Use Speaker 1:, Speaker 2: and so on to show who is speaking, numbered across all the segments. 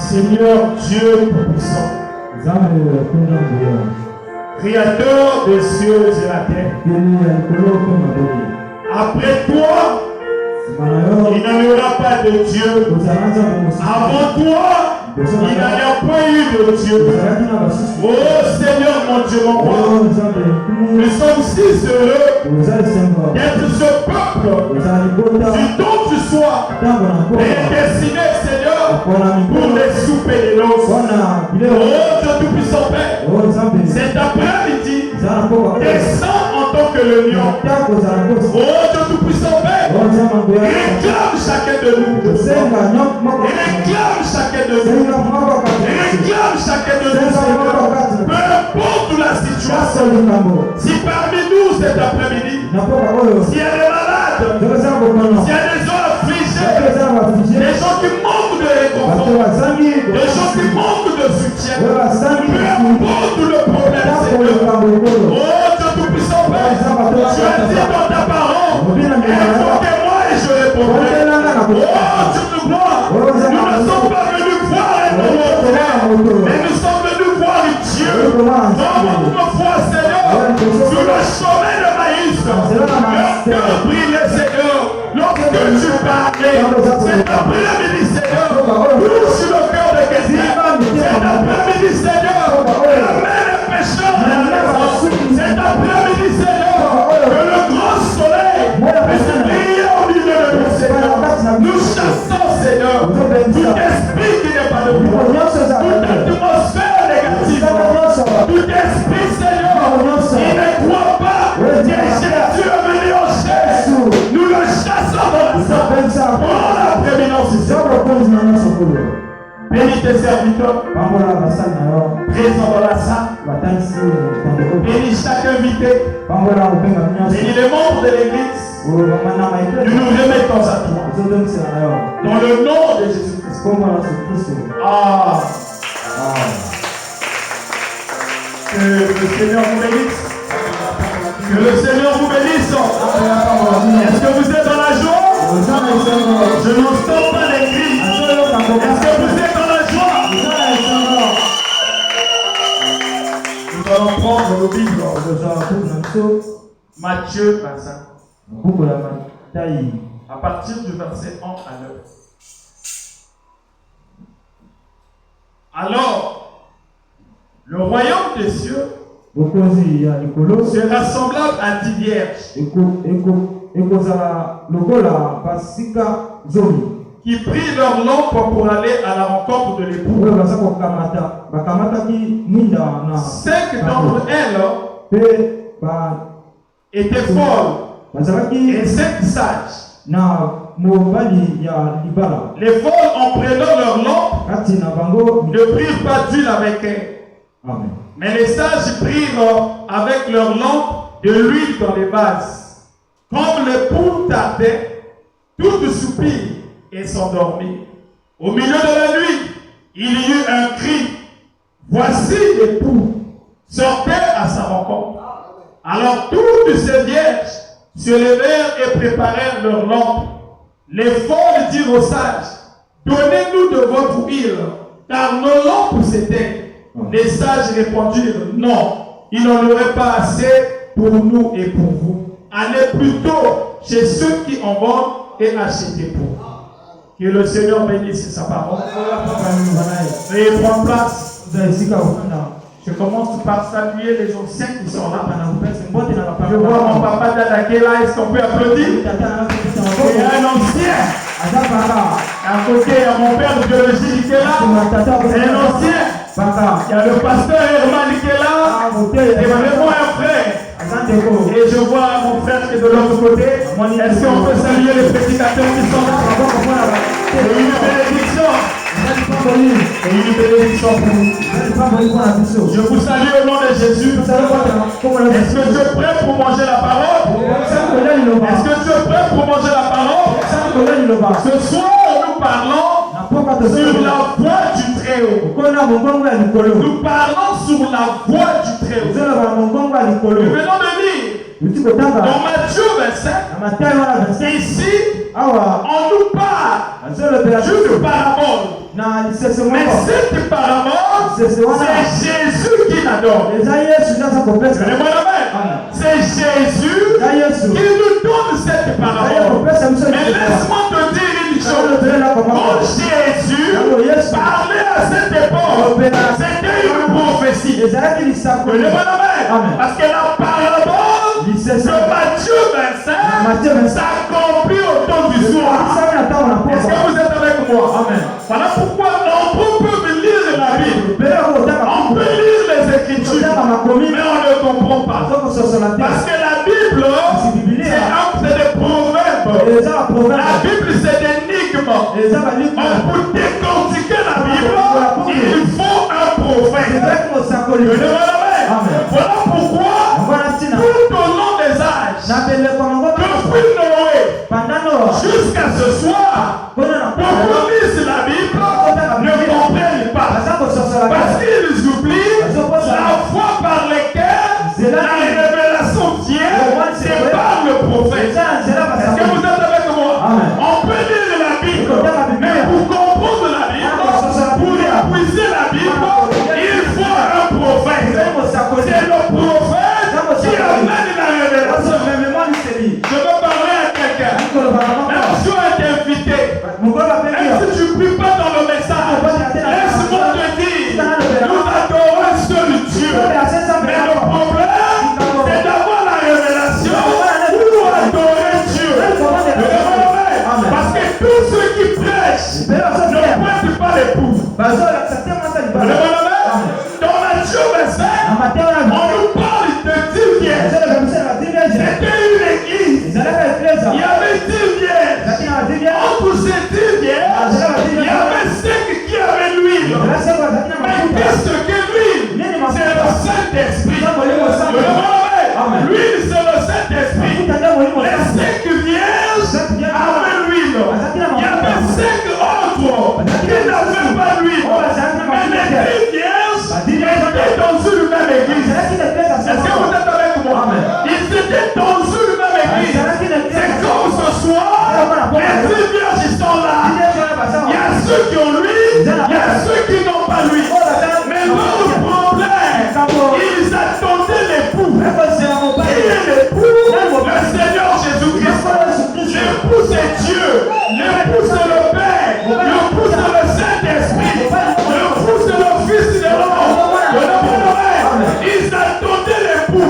Speaker 1: Seigneur Dieu Tout-Puissant, Créateur des cieux et de la terre, après toi, il n'y aura pas de Dieu. Avant toi, il n'y a pas eu de Dieu. Oh Seigneur mon Dieu, mon roi, nous sommes si heureux d'être ce peuple du don du soir prédestiné, Seigneur, pour les soupers et les noces. Oh Dieu Tout-Puissant Père, cet après-midi, descends en tant que le lion. Oh Dieu Tout-Puissant Père, réclame chacun de nous. Réclame chacun de nous. Réclame chacun de nous, Seigneur. Peu importe la situation. Si parmi nous cet après-midi, s'il y a des malades, s'il y a des gens affligés, des gens qui manquent de réconfort, des gens qui manquent de soutien, peu importe le problème, Seigneur. Oh Dieu Tout-Puissant Père, tu as dit dans ta parole, invoquez-moi et je répondrai. Oh Dieu de gloire, nous ne sommes pas venus voir et non Autrefois, Seigneur, sur le chemin de maïs, le cœur brillait, Seigneur. Lorsque tu parlais, cet après-midi, Seigneur, touche le cœur de quelqu'un. Cet après-midi, Seigneur, ramène le pécheur à la maison. Cet après-midi, Seigneur, que le grand soleil puisse briller au milieu de nous, Seigneur. Nous chassons, Seigneur, tout esprit qui n'est pas de toi, toute atmosphère négative, tout esprit, Seigneur, qui ne croit pas que Jésus est venu en chair. Nous le chassons dans la salle. Prends la prééminence ici. Bénis tes serviteurs présents dans la salle. Bénis chaque invité. Bénis les membres de l'église. Nous nous remettons à toi. Dans le nom de Jésus-Christ. Ah. Que le Seigneur vous bénisse. Que le Seigneur vous bénisse. Est-ce que vous êtes dans la joie? Je n'entends pas les cris. Est-ce que vous êtes dans la joie? Nous allons prendre nos Bibles. Matthieu 25. À partir du verset 1 à 9. Alors, le royaume des cieux sera semblable à 10 vierges qui prirent leur lampe pour aller à la rencontre de l'époux. 5 d'entre elles étaient folles et 5 sages. Les folles, en prenant leur lampe, ne prirent pas d'huile avec elles. Mais les sages prirent avec leur lampe de l'huile dans les vases. Comme l'époux tardait, toutes soupirent et s'endormirent. Au milieu de la nuit, il y eut un cri. Voici l'époux, sortez à sa rencontre. Alors toutes ces vierges se levèrent et préparèrent leurs lampes. Les folles dirent aux sages, donnez-nous de votre huile, car nos lampes s'éteignent. Les sages répondirent, non, il n'en aurait pas assez pour nous et pour vous. Allez plutôt chez ceux qui en vendent et achetez pour vous. Que le Seigneur bénisse sa parole. Veuillez prendre place. Je commence par saluer les anciens qui sont là. Je vois mon papa Dada qui est là. Est-ce qu'on peut applaudir? Il y a un ancien. À côté, il y a mon père biologique qui est là. C'est un ancien. Il y a le pasteur Herman qui est là. Et vraiment un frère. Et je vois mon frère qui est de l'autre côté. Est-ce qu'on peut saluer les prédicateurs qui sont là? Et une bénédiction. Et une bénédiction pour vous. Je vous salue au nom de Jésus. Est-ce que tu es prêt pour manger la parole? Est-ce que tu es prêt pour manger la parole? Ce soir, nous parlons sur la voie du Très-Haut. Nous parlons sur la voie du Très-Haut. Nous venons de lire dans Matthieu 25, ici, on nous parle d'une parabole. Mais cette parabole, c'est Jésus qui la donne. C'est Jésus qui nous donne cette parabole. Mais laisse-moi te dire une chose. Quand Jésus parlait à cette époque, c'était une prophétie. Parce que la parabole de Matthieu 25 s'accomplit au temps du soir. Est-ce que vous êtes avec moi? Amen. Voilà pourquoi on peut lire la Bible. On peut lire les Écritures, mais on ne comprend pas. Parce que la Bible, c'est des proverbes. La Bible, c'est des énigmes. Pour décortiquer la Bible, il faut un prophète. Voilà pourquoi, tout au long des âges, depuis Noé jusqu'à ce soir, beaucoup lisent la Bible, ne comprennent pas. Parce qu'ils oublient la foi par laquelle la révélation vient, c'est par le prophète. Est-ce que vous êtes avec moi? On peut lire la Bible, mais pour comprendre la Bible, pour épuiser la Bible, il faut un prophète. Il y avait 10 vierges. Entre ces 10 vierges, il y avait 5 qui avaient l'huile. Mais qu'est-ce que l'huile? C'est le Saint-Esprit. L'huile, c'est le Saint-Esprit. Les 5 vierges avaient l'huile. Il y avait 5 autres qui n'avaient pas l'huile. Mais les 10 vierges étaient dans une même église. Est-ce que vous êtes avec moi? Ils étaient dans une même église. C'est comme ce soir, les 10 vierges ils sont là. Il y a ceux qui ont l'huile, il y a ceux qui n'ont pas l'huile. Mais leur problème, ils attendaient l'époux. Qui est l'époux? Le Seigneur Jésus-Christ. L'époux c'est Dieu. L'époux c'est le Père. L'époux c'est le Saint-Esprit. L'époux c'est le Fils de l'homme. Ils attendaient l'époux.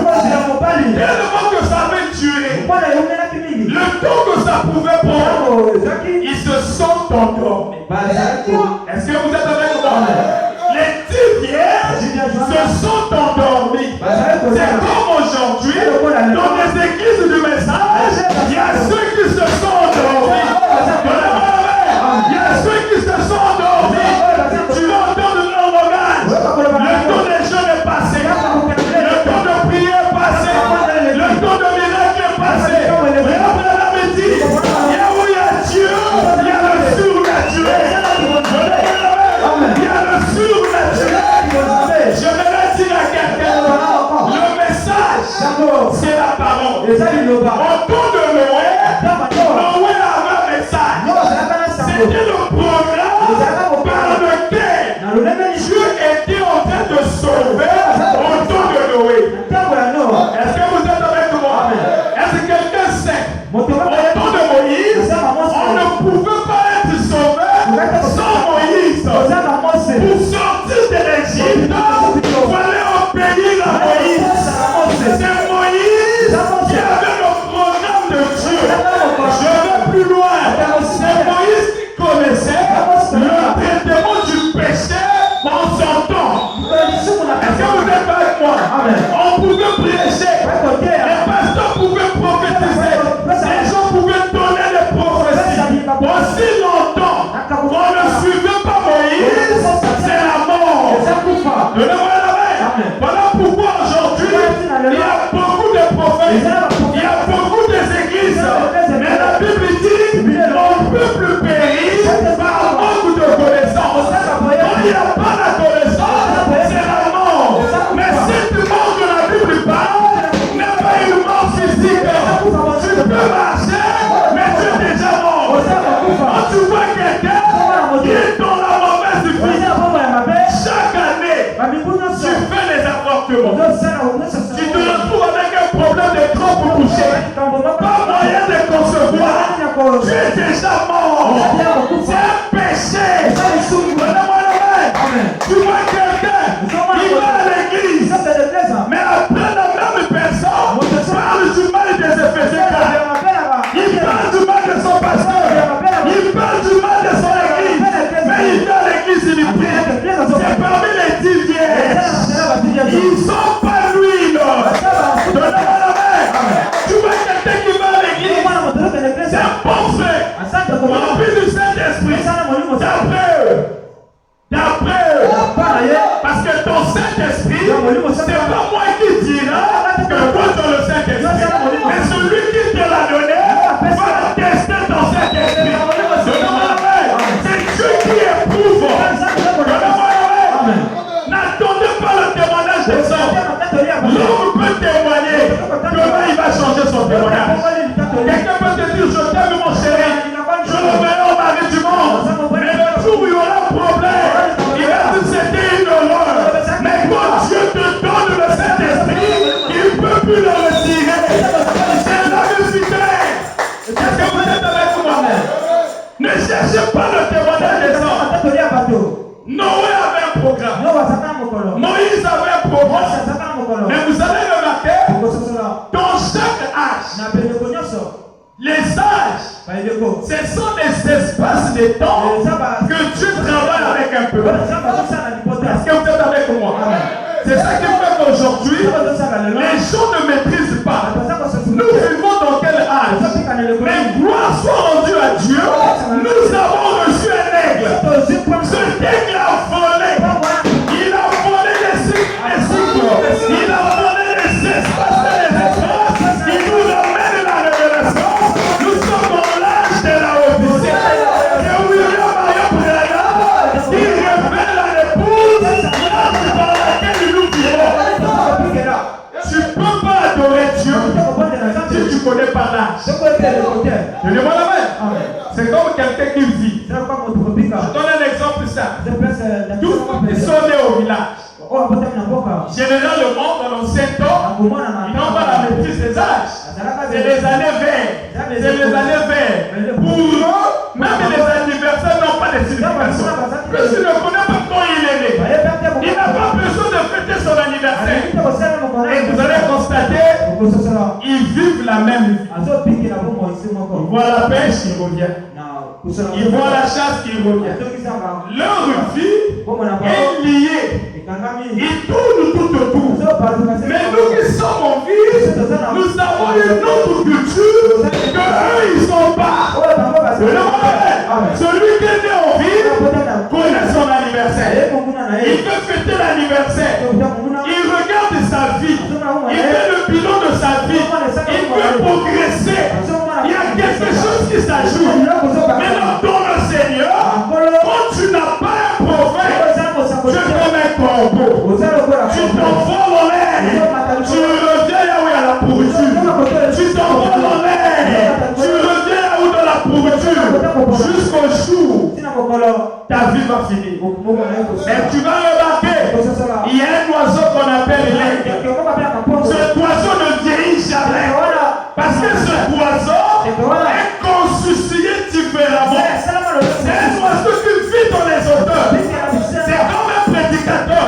Speaker 1: Tellement que ça avait tué. Le temps que ça pouvait prendre, ils se sont endormis. Est-ce que vous êtes avec moi? Les 10 vierges se sont endormis. C'est comme aujourd'hui, dans les églises du message, il y a ceux qui se sont endormis. Il y a ceux qui se sont endormis. Tu entends de leur langage. Le temps des jeunes est passé. Le temps de prière est passé. Le temps de miracle est passé. Regarde la médite. Il y a où il y a Dieu, il y a le surnaturel. Il y a le surnaturel. Je vais dire à quelqu'un, le message, c'est la parole. Au temps de Noé, Noé avait un message. C'était le programme par lequel Dieu était en train de sauver au temps de Noé. Est-ce que vous êtes avec moi? Est-ce que quelqu'un sait? Au temps de Moïse, on ne pouvait pas être sauvé sans Moïse. Pour sortir de l'Égypte, il fallait obéir à Moïse. C'est Moïse qui avait le programme de Dieu. Je vais plus loin. C'est Moïse qui connaissait le traitement du péché en son temps. Est-ce que vous êtes avec moi? On pouvait prêcher. Les pasteurs pouvaient prophétiser. Les gens pouvaient donner des prophéties. Aussi longtemps qu'on ne suivait pas Moïse, c'est la mort. Donnez-moi la main. Voilà pourquoi aujourd'hui, il y a beaucoup de prophètes. Il y a beaucoup d'églises. Mais la Bible dit mon peuple périt par manque de connaissance. Quand il n'y a pas la connaissance, c'est la mort. Mais cette mort que la Bible parle n'est pas une mort physique. Tu peux marcher, mais tu es déjà mort. Quand tu vois quelqu'un qui est dans la mauvaise vie, chaque année, tu fais les avortements. Tu te retrouves avec un problème de trop couché. Pas moyen de concevoir. Tu es déjà mort. C'est un péché. Tu vois quelqu'un qui va à l'église, mais après la même personne parle du mal des Éphésiens. Il parle du mal de son pasteur. Il parle du mal de son église. Mais il vient à l'église, il prie. C'est parmi les 10 vierges. Ils sont pas l'huile. Donne-moi la main. Tu vois quelqu'un qui va à l'église. C'est un bon frère. Rempli du Saint-Esprit. D'après eux. Parce que ton Saint-Esprit, c'est pas moi qui dira que toi dans le Saint-Esprit. Mais celui qui te l'a donné va tester ton Saint-Esprit. Donne-moi la main. C'est Dieu qui éprouve. Donne-moi la main. N'attendez pas le témoignage des hommes. L'homme peut témoigner. Demain il va changer son témoignage. Quelqu'un peut te dire je t'aime mon chéri. Je le meilleur mari du monde. Mais le jour où il y aura un problème, il va dire c'était une horreur. Mais quand Dieu te donne le Saint-Esprit, il ne peut plus le retirer. C'est la vérité. Est-ce que vous êtes avec moi? Ne cherchez pas le témoignage des hommes. Noé avait un programme. Moïse avait un programme. Mais vous avez remarqué, dans chaque âge, les âges, ce sont des espaces de temps que Dieu travaille avec un peuple. Est-ce que vous êtes avec moi? C'est ça qui fait qu'aujourd'hui, les gens ne maîtrisent pas. Nous vivons dans quel âge? par l'âge. Je demande amen. C'est comme quelqu'un qui vit. Je donne un exemple simple. Tous ceux qui sont nés au village, généralement, dans l'ancien temps, ils n'ont pas la maîtrise des âges. C'est les années vertes. C'est les années vertes. Pour eux, même les anniversaires n'ont pas de signification. Puisqu'il ne connaît pas quand il est né, il n'a pas besoin de fêter son anniversaire. Et vous allez constater, ils vivent la même vie. Ils voient la pêche, ils reviennent. Ils voient la chasse, ils reviennent. Leur vie est liée. Ils tournent tout autour. Mais nous qui sommes en vie, nous avons une autre culture que eux, ils ne sont pas. Celui qui est né en vie connaît son anniversaire. Il peut fêter l'anniversaire. Il regarde sa vie. Il fait le bilan de sa vie. Il peut progresser. Il y a quelque chose qui s'ajoute. Maintenant, dans le Seigneur, quand tu n'as pas un prophète, tu es comme un corbeau. Tu t'envoles en l'air. Tu reviens là où il y a la pourriture. Tu t'envoles en l'air. Tu reviens là où dans la pourriture. Jusqu'au jour, ta vie va finir. Mais tu vas remarquer, il y a un oiseau qu'on appelle l'aigle. Cet oiseau ne vieillit jamais. Parce que cet oiseau est constitué différemment. C'est un oiseau qui vit dans les hauteurs. C'est comme un prédicateur.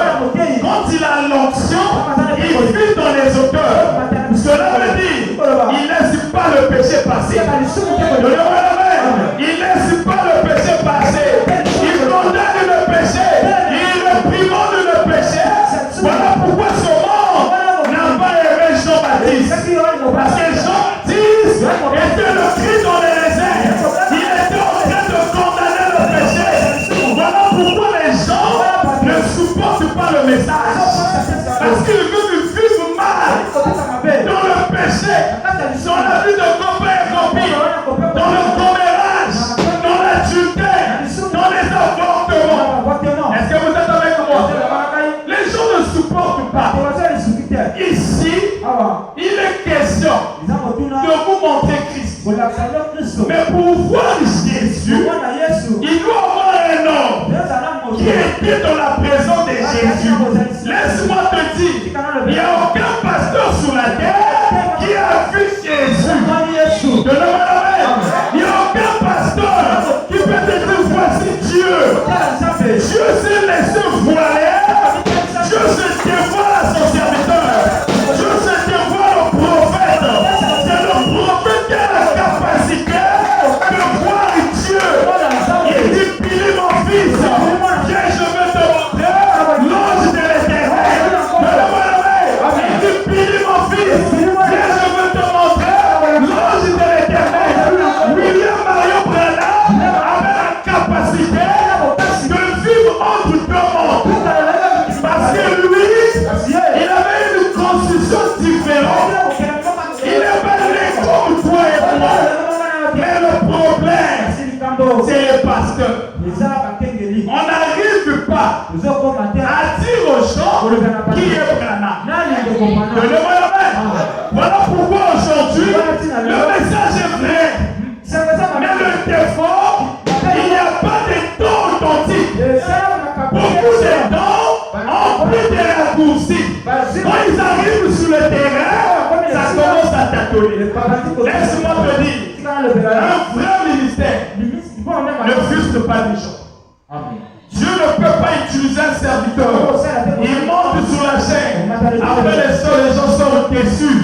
Speaker 1: Quand il a l'onction, il vit dans les hauteurs. Cela veut dire, il ne laisse pas le péché passer. Il ne laisse pas le péché passer. Il condamne le péché. Il réprimande le péché. Voilà pourquoi son monde n'a pas aimé Jean-Baptiste. Parce que Jean-Baptiste était le Christ dans les déserts. Il était en train de condamner le péché. Voilà pourquoi les gens ne supportent pas le message. Parce qu'ils veulent vivre mal dans le péché, dans la vie de copain et copine, dans le commérage, dans l'adultère, dans les avortements. Est-ce que vous êtes avec moi? Les gens ne supportent pas. Ici, il est question de vous montrer Christ. Mais pour voir Jésus, il doit avoir un homme qui était dans la présence de Jésus. Laisse-moi te dire, il n'y a aucun pasteur sur la terre qui a vu Jésus. De la il n'y a aucun pasteur qui peut te dire voici Dieu. Dieu s'est laissé voiler. Dieu se dévoile à son serviteur. Dieu se dévoile au prophète. C'est le prophète qui a la capacité de voir Dieu. Il dit, Pili mon fils, viens, je vais te montrer l'ange de l'Éternel. Il dit, Pili mon fils, viens, je vais te montrer l'ange de l'Éternel. William Mario Branham avait la capacité de vivre entre deux mondes. Parce que lui, il avait une constitution différente. Il avait né comme toi et moi. Mais le problème, c'est les pasteurs. On n'arrive pas à dire aux gens qui est Branham. Voilà pourquoi aujourd'hui, le message est vrai. Mais le défaut, il n'y a pas de temps authentique. Beaucoup de temps ont pris des raccourcis. Quand ils arrivent sur le terrain, ça commence à tâtonner. Laisse-moi te dire, un vrai ministère ne frustre pas les gens. Dieu ne peut pas utiliser un serviteur. Il monte sur la chaîne. Après les gens sont déçus.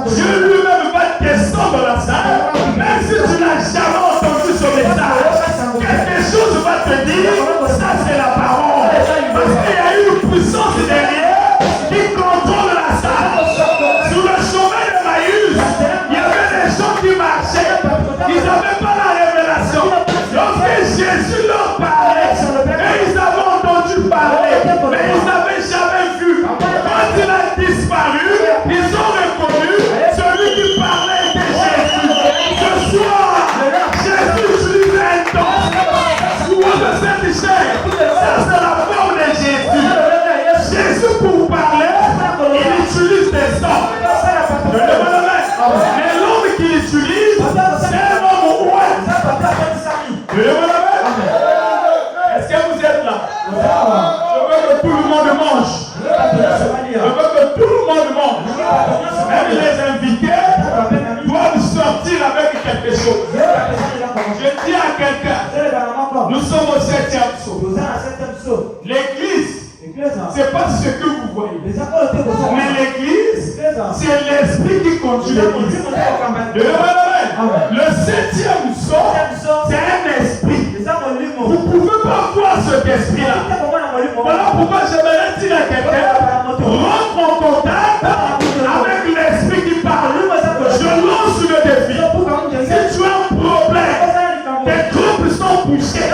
Speaker 1: Dieu lui-même va descendre dans la salle. Même si tu n'as jamais entendu ce message, quelque chose va te dire, ça c'est la parole. Parce qu'il y a une puissance derrière qui contrôle la salle. Sur le chemin de Maïs, il y avait des gens qui marchaient. Ils n'avaient pas la révélation. Lorsque Jésus leur parlait, et ils avaient entendu parler, mais ils n'avaient jamais vu. Quand il a disparu, ils ont reconnu celui qui parlait était Jésus. Ce soir, Jésus utilise un temps. Souvent de cette chair, ça c'est la forme de Jésus. Jésus pour parler, il utilise des sons. Mais l'homme qu'il utilise, c'est un homme roi. Est-ce que vous êtes là? Je veux que tout le monde mange. Je veux que tout le monde mange. Même les invités doivent sortir avec quelque chose. Je dis à quelqu'un, nous sommes au 7e psaume. L'église, c'est pas ce que vous voyez. Mais l'église, c'est l'esprit qui conduit l'église. Le 7e psaume, c'est un esprit. Vous ne pouvez pas voir cet esprit-là. Voilà pourquoi j'aimerais dire à quelqu'un, rentre en contact avec l'esprit qui parle. Je lance le défi. Si tu as un problème, tes troubles sont poussés,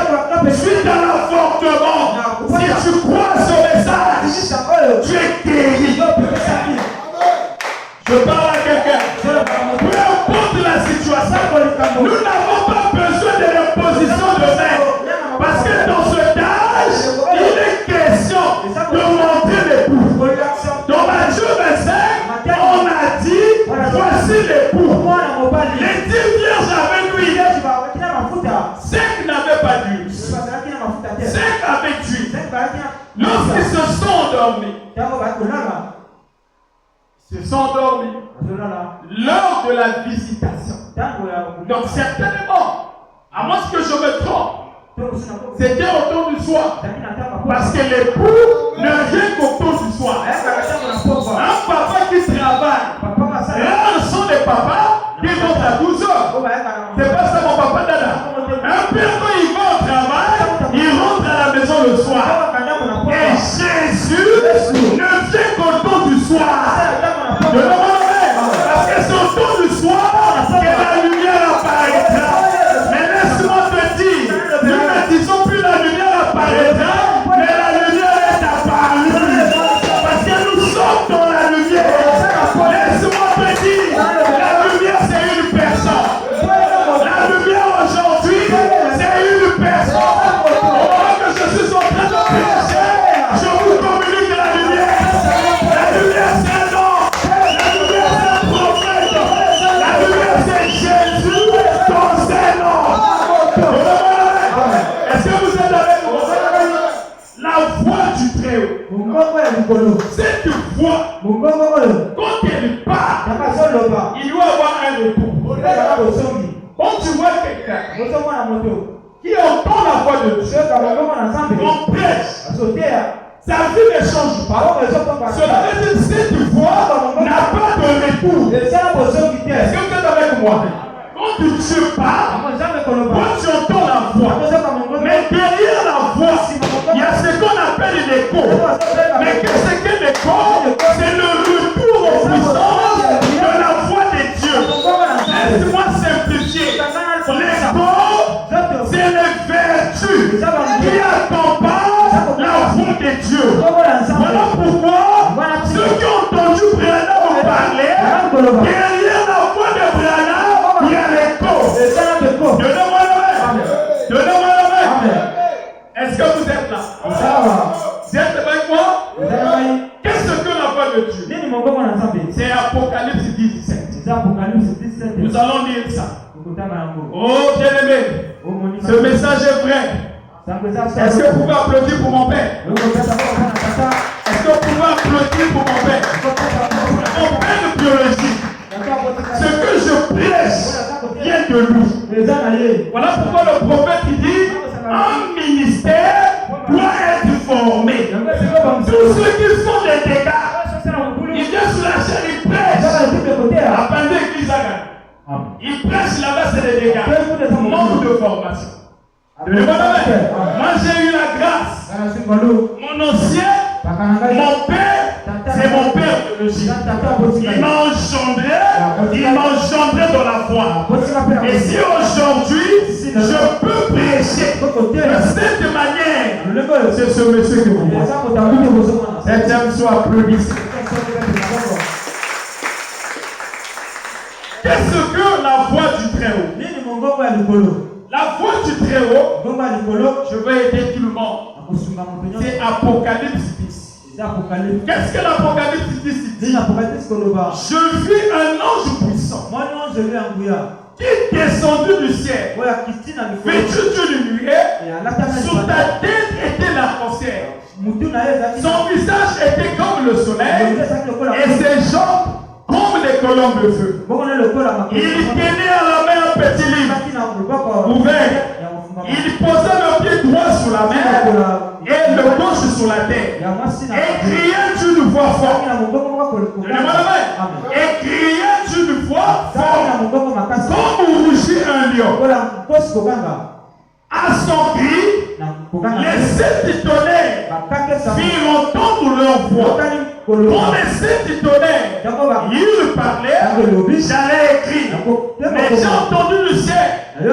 Speaker 1: suite à l'avortement, si tu crois ce message, tu es guéri. Je parle à quelqu'un. Peu importe la situation, nous n'avons pas besoin de l'imposition de main. Parce que dans ce âge, il est question de montrer l'époux. Dans Matthieu 25, on a dit, voici l'époux. Les 10 vierges avec lui, 5 n'avaient pas d'huile. 5 avaient d'huile. Lorsqu'ils se sont endormis, lors de la visitation. Donc certainement, à moins que je me trompe, c'était autour du soir. Parce que l'époux ne vient qu'autour du soir. Un papa qui travaille, rares sont les papas qui rentrent à 12 heures. C'est pas ça mon papa Dada. Un père quand il va au travail, il rentre à la maison le soir. Et Jésus ne vient qu'autour du soir. Parce que c'est autour du soir que la lumière apparaîtra. Mais laisse-moi te dire, nous ne disons plus la lumière apparaîtra, mais la lumière est apparue. Parce que nous sommes dans la lumière. Laisse-moi te dire, la lumière c'est une personne. La lumière aujourd'hui, c'est une personne. Au moment que je suis en train de prêcher, je vous communique la lumière. La lumière c'est un homme. La lumière c'est un prophète. La lumière c'est Jésus dans ses noms. Est-ce que vous êtes avec moi? La voix du Très-Haut. Cette voix, quand elle parle, il doit avoir un retour. Quand tu vois quelqu'un qui entend la voix de Dieu, on prêche, sa vie ne change pas. Cela veut dire que cette voix n'a pas de retour. Est-ce que vous êtes avec moi? Quand tu parles, quand tu entends la voix, mais derrière la voix, il y a ce qu'on appelle l'écho. Mais qu'est-ce que l'écho? C'est le retour aux puissances de la voix de Dieu. Laisse-moi simplifier. L'écho, c'est les vertus qui accompagnent la voix de Dieu. Voilà pourquoi ceux qui ont entendu Branham parler, derrière la voix de Branham, il y a l'écho. Donnez-moi la main. Donnez-moi la main. Est-ce que vous êtes là? Vous êtes avec moi? Qu'est-ce que la voix de Dieu? C'est Apocalypse 17. Nous allons lire ça. Oh bien-aimé, ce message est vrai. Est-ce que vous pouvez applaudir pour mon père? Est-ce que vous pouvez applaudir pour mon père? Mon père de biologie. Ce que je prêche vient de lui. Voilà pourquoi le prophète dit un ministère doit être formé. Tous ceux qui font des dégâts, ils viennent sur la chaîne, ils prêchent. Appendez l'église à Ghana. Ils prêchent là-bas, c'est des dégâts. Manque de formation. Moi j'ai eu la grâce. Mon ancien, mon père, c'est mon père biologique. Il m'a engendré dans la foi. Et si aujourd'hui je peux prêcher de cette manière, c'est ce monsieur que vous voyez. Septième soit applaudissez. Qu'est-ce que la voix du Très-Haut? La voix du Très-Haut, je vais aider tout le monde. C'est Apocalypse 10. Qu'est-ce que l'Apocalypse dit ici? Je vis un ange puissant qui est descendu du ciel, vêtu d'une nuée, sous ta tête était l'arc-en-ciel. Son visage était comme le soleil et ses jambes comme des colombes de feu. Il tenait à la main un petit livre ouvert. Il posait le pied droit sur la mer et le gauche sur la terre. Et criait d'une voix forte. Et criait d'une voix forte, comme rugit un lion. À son cri, les sept tonnerres firent entendre leur voix. Quand les sept tonnerres, ils parlaient, j'allais écrire. Mais j'ai entendu le ciel une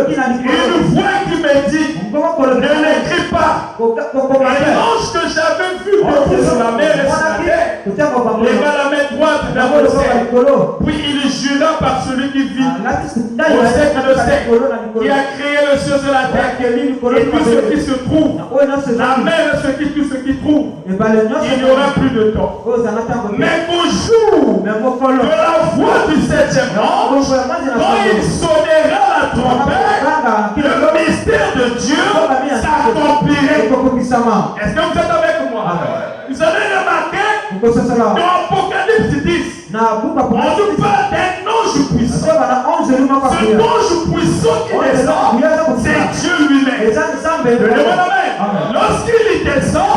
Speaker 1: voix qui me dit, ne l'écris pas. Et l'ange que j'avais vu monter sur la mer et sur la terre, leva la main droite vers le ciel. Puis il jura par celui qui vit au siècle de siècle, qui a créé le ciel et la terre, et tout ce qui se trouve, la mer et tout ce qui trouve, il n'y aura plus de temps. Mais au jour de la voix du septième ange, quand il sonnera la trompette, le mystère de Dieu s'accomplirait. Est-ce que vous êtes avec moi? Vous avez remarqué dans Apocalypse 10, on nous parle d'un ange puissant. Ce ange puissant qui descend, c'est Dieu lui-même. Lorsqu'il descend,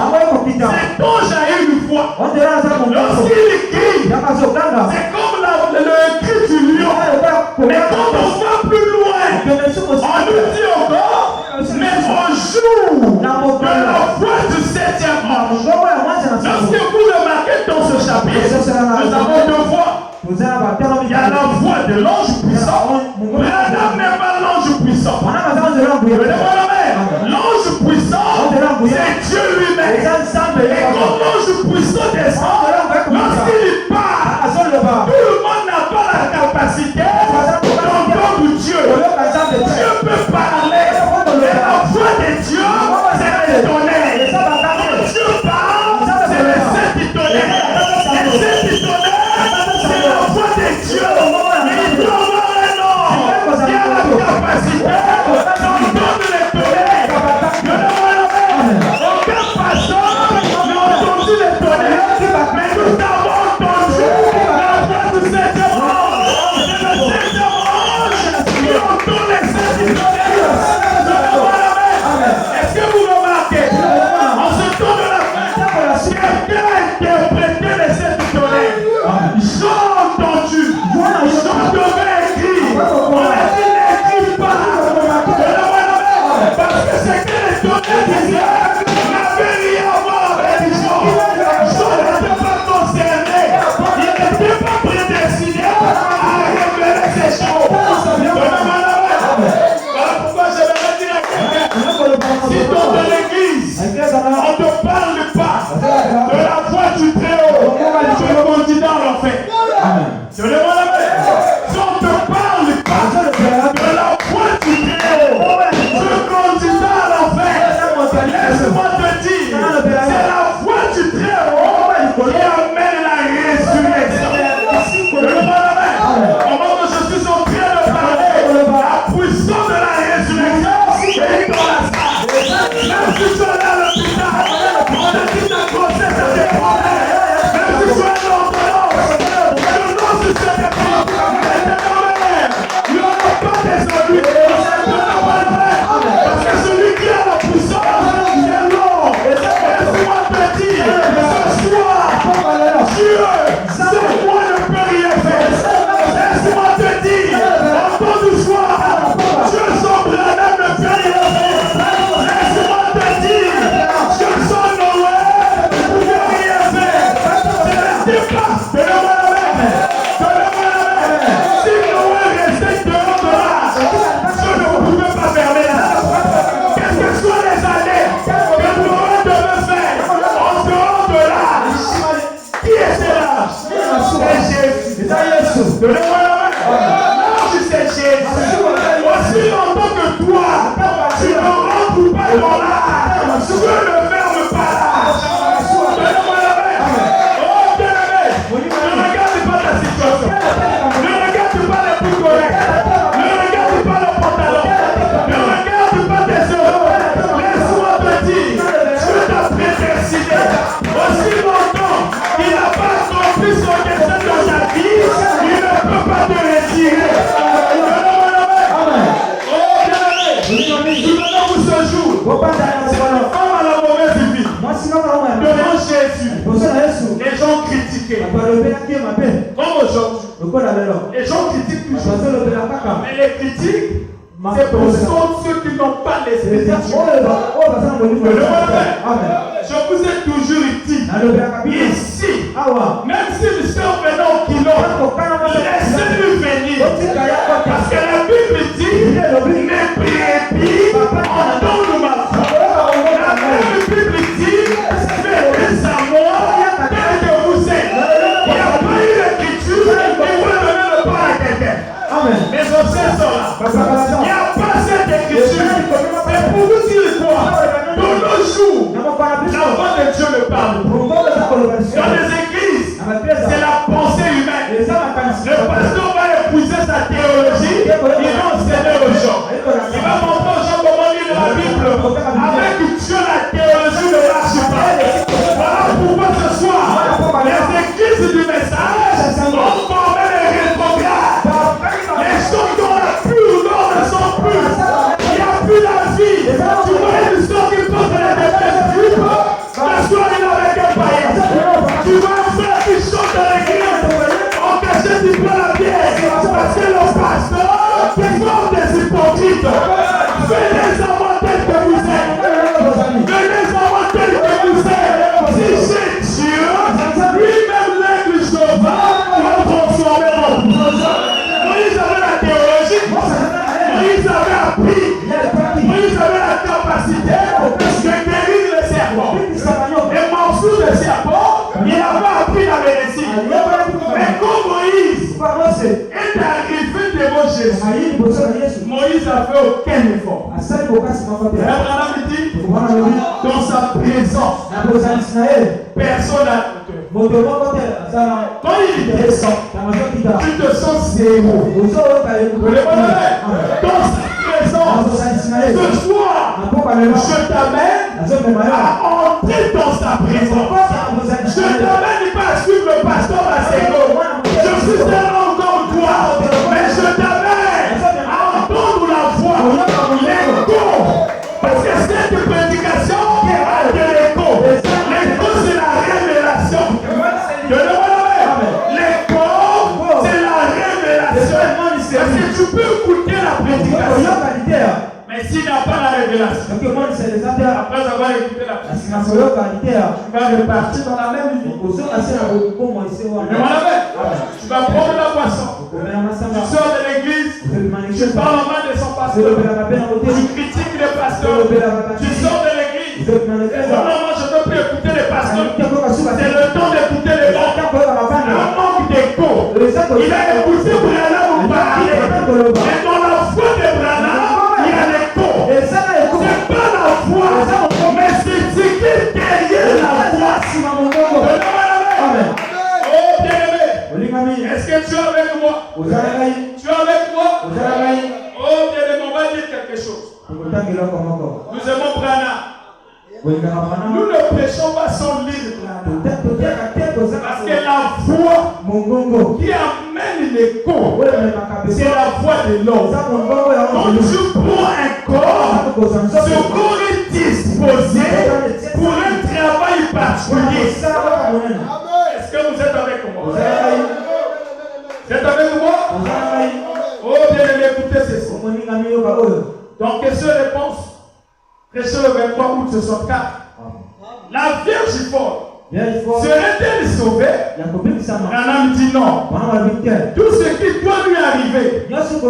Speaker 1: cet ange a une voix. Lorsqu'il crie, c'est comme le cri du lion. Mais quand on va plus loin, on nous dit encore, mais au jour de la voix du septième ange, lorsque vous remarquez dans ce chapitre, nous avons deux voix. Il y a la voix de l'ange puissant, mais même pas l'ange puissant. L'ange puissant, c'est Dieu lui-même. Et quand l'ange puissant descend, lorsqu'il part, tout le monde n'a pas la capacité d'entendre Dieu. Dieu peut parler, mais la voix de Dieu, c'est le tonnerre. Quand Dieu parle, c'est les sept tonnerres. Les sept tonnerres, c'est la voix de Dieu. Il doit avoir un nom qui a la capacité d'entendre les tonnerres. Aucun pasteur n'a entendu les tonnerres, mais Les gens critiquent toujours. Mais les critiques, c'est pour ceux qui n'ont pas l'esprit de Dieu. Je vous ai toujours dit, ici, même si nous sommes venus au kilo, laissez-nous venir. Parce que la Bible dit, mes brebis entendent ma voix. La Bible dit, faites à moi tel que vous êtes. Il n'y a pas eu d'écriture, et vous donnez le pas à quelqu'un. Mes obsèques sont là. Il n'y a pas cette écriture. C'est pour vous dire quoi? Dans nos jours, la voix de Dieu me parle. Dans les églises, c'est la pensée humaine. Le pasteur va épouser sa théologie, il va enseigner aux gens. Il va montrer aux gens comment lire la Bible. Avec Dieu, la théologie ne marche pas. Voilà pourquoi ce soir, les églises du message ont formé les rétrogrades. Les choses dont la pure l'or ne sont plus. Il n'y a plus la vie. Tu vois une histoire qui porte la dépression. La soir, il est avec un païen. Tu vois un frère qui chante dans l'église. On cachait du peu la bière. Parce que le pasteur défend des hypocrites. Venez savoir tel que vous êtes. Venez savoir tel que vous êtes. Si c'est Dieu, lui-même l'église de va transformer en vous. Moïse avait la théologie. Moïse avait appris. Moïse avait la capacité de guérir les serpents. Les morceaux de serpents, il avait appris la médecine. Mais quand Moïse est arrivé devant Jésus, Moïse n'a fait aucun effort. Abraham dit, dans sa présence, personne n'a. Quand il descend, tu te sens zéro. Dans sa présence, ce soir, je t'amène à entrer dans sa présence. Je t'amène pas à suivre le pasteur Masego. Je suis tellement comme toi, mais je t'amène à entendre la voix, l'écho. Parce que cette prédication a de l'écho. L'écho, c'est la révélation. L'écho, c'est la révélation. Parce que tu peux écouter la prédication. Mais s'il n'y a pas la révélation, après avoir écouté la prédication, tu vas repartir dans la même vie. Tu vas prendre la boisson. Tu sors de l'église, tu parles en mal de son pasteur, tu critiques le pasteur, tu sors de l'église. Et moi, je ne peux plus écouter les pasteurs. C'est le temps d'écouter les gens. Un manque d'écho. Il a écouté Branham parler. Et dans la foi de Branham, il y a l'écho. C'est pas la foi, mais c'est ce qui est derrière la foi. Oh bien-aimé, est-ce que tu es avec moi? Tu es avec moi? Oh bien-aimé, on va dire quelque chose. Nous aimons Branham. Nous ne prêchons pas sans lire Branham. Parce que la voix qui amène l'écho, c'est la voix de l'homme. Quand tu prends un corps, ce corps est disposé pour un travail particulier. Est-ce que vous êtes avec moi? Vous êtes avec moi? Oh bien aimé, écoutez ceci. Donc, question et réponse. Question le 23 août 64. La Vierge folle serait-elle sauvée? Branham dit non. Tout ce qui doit lui arriver, c'est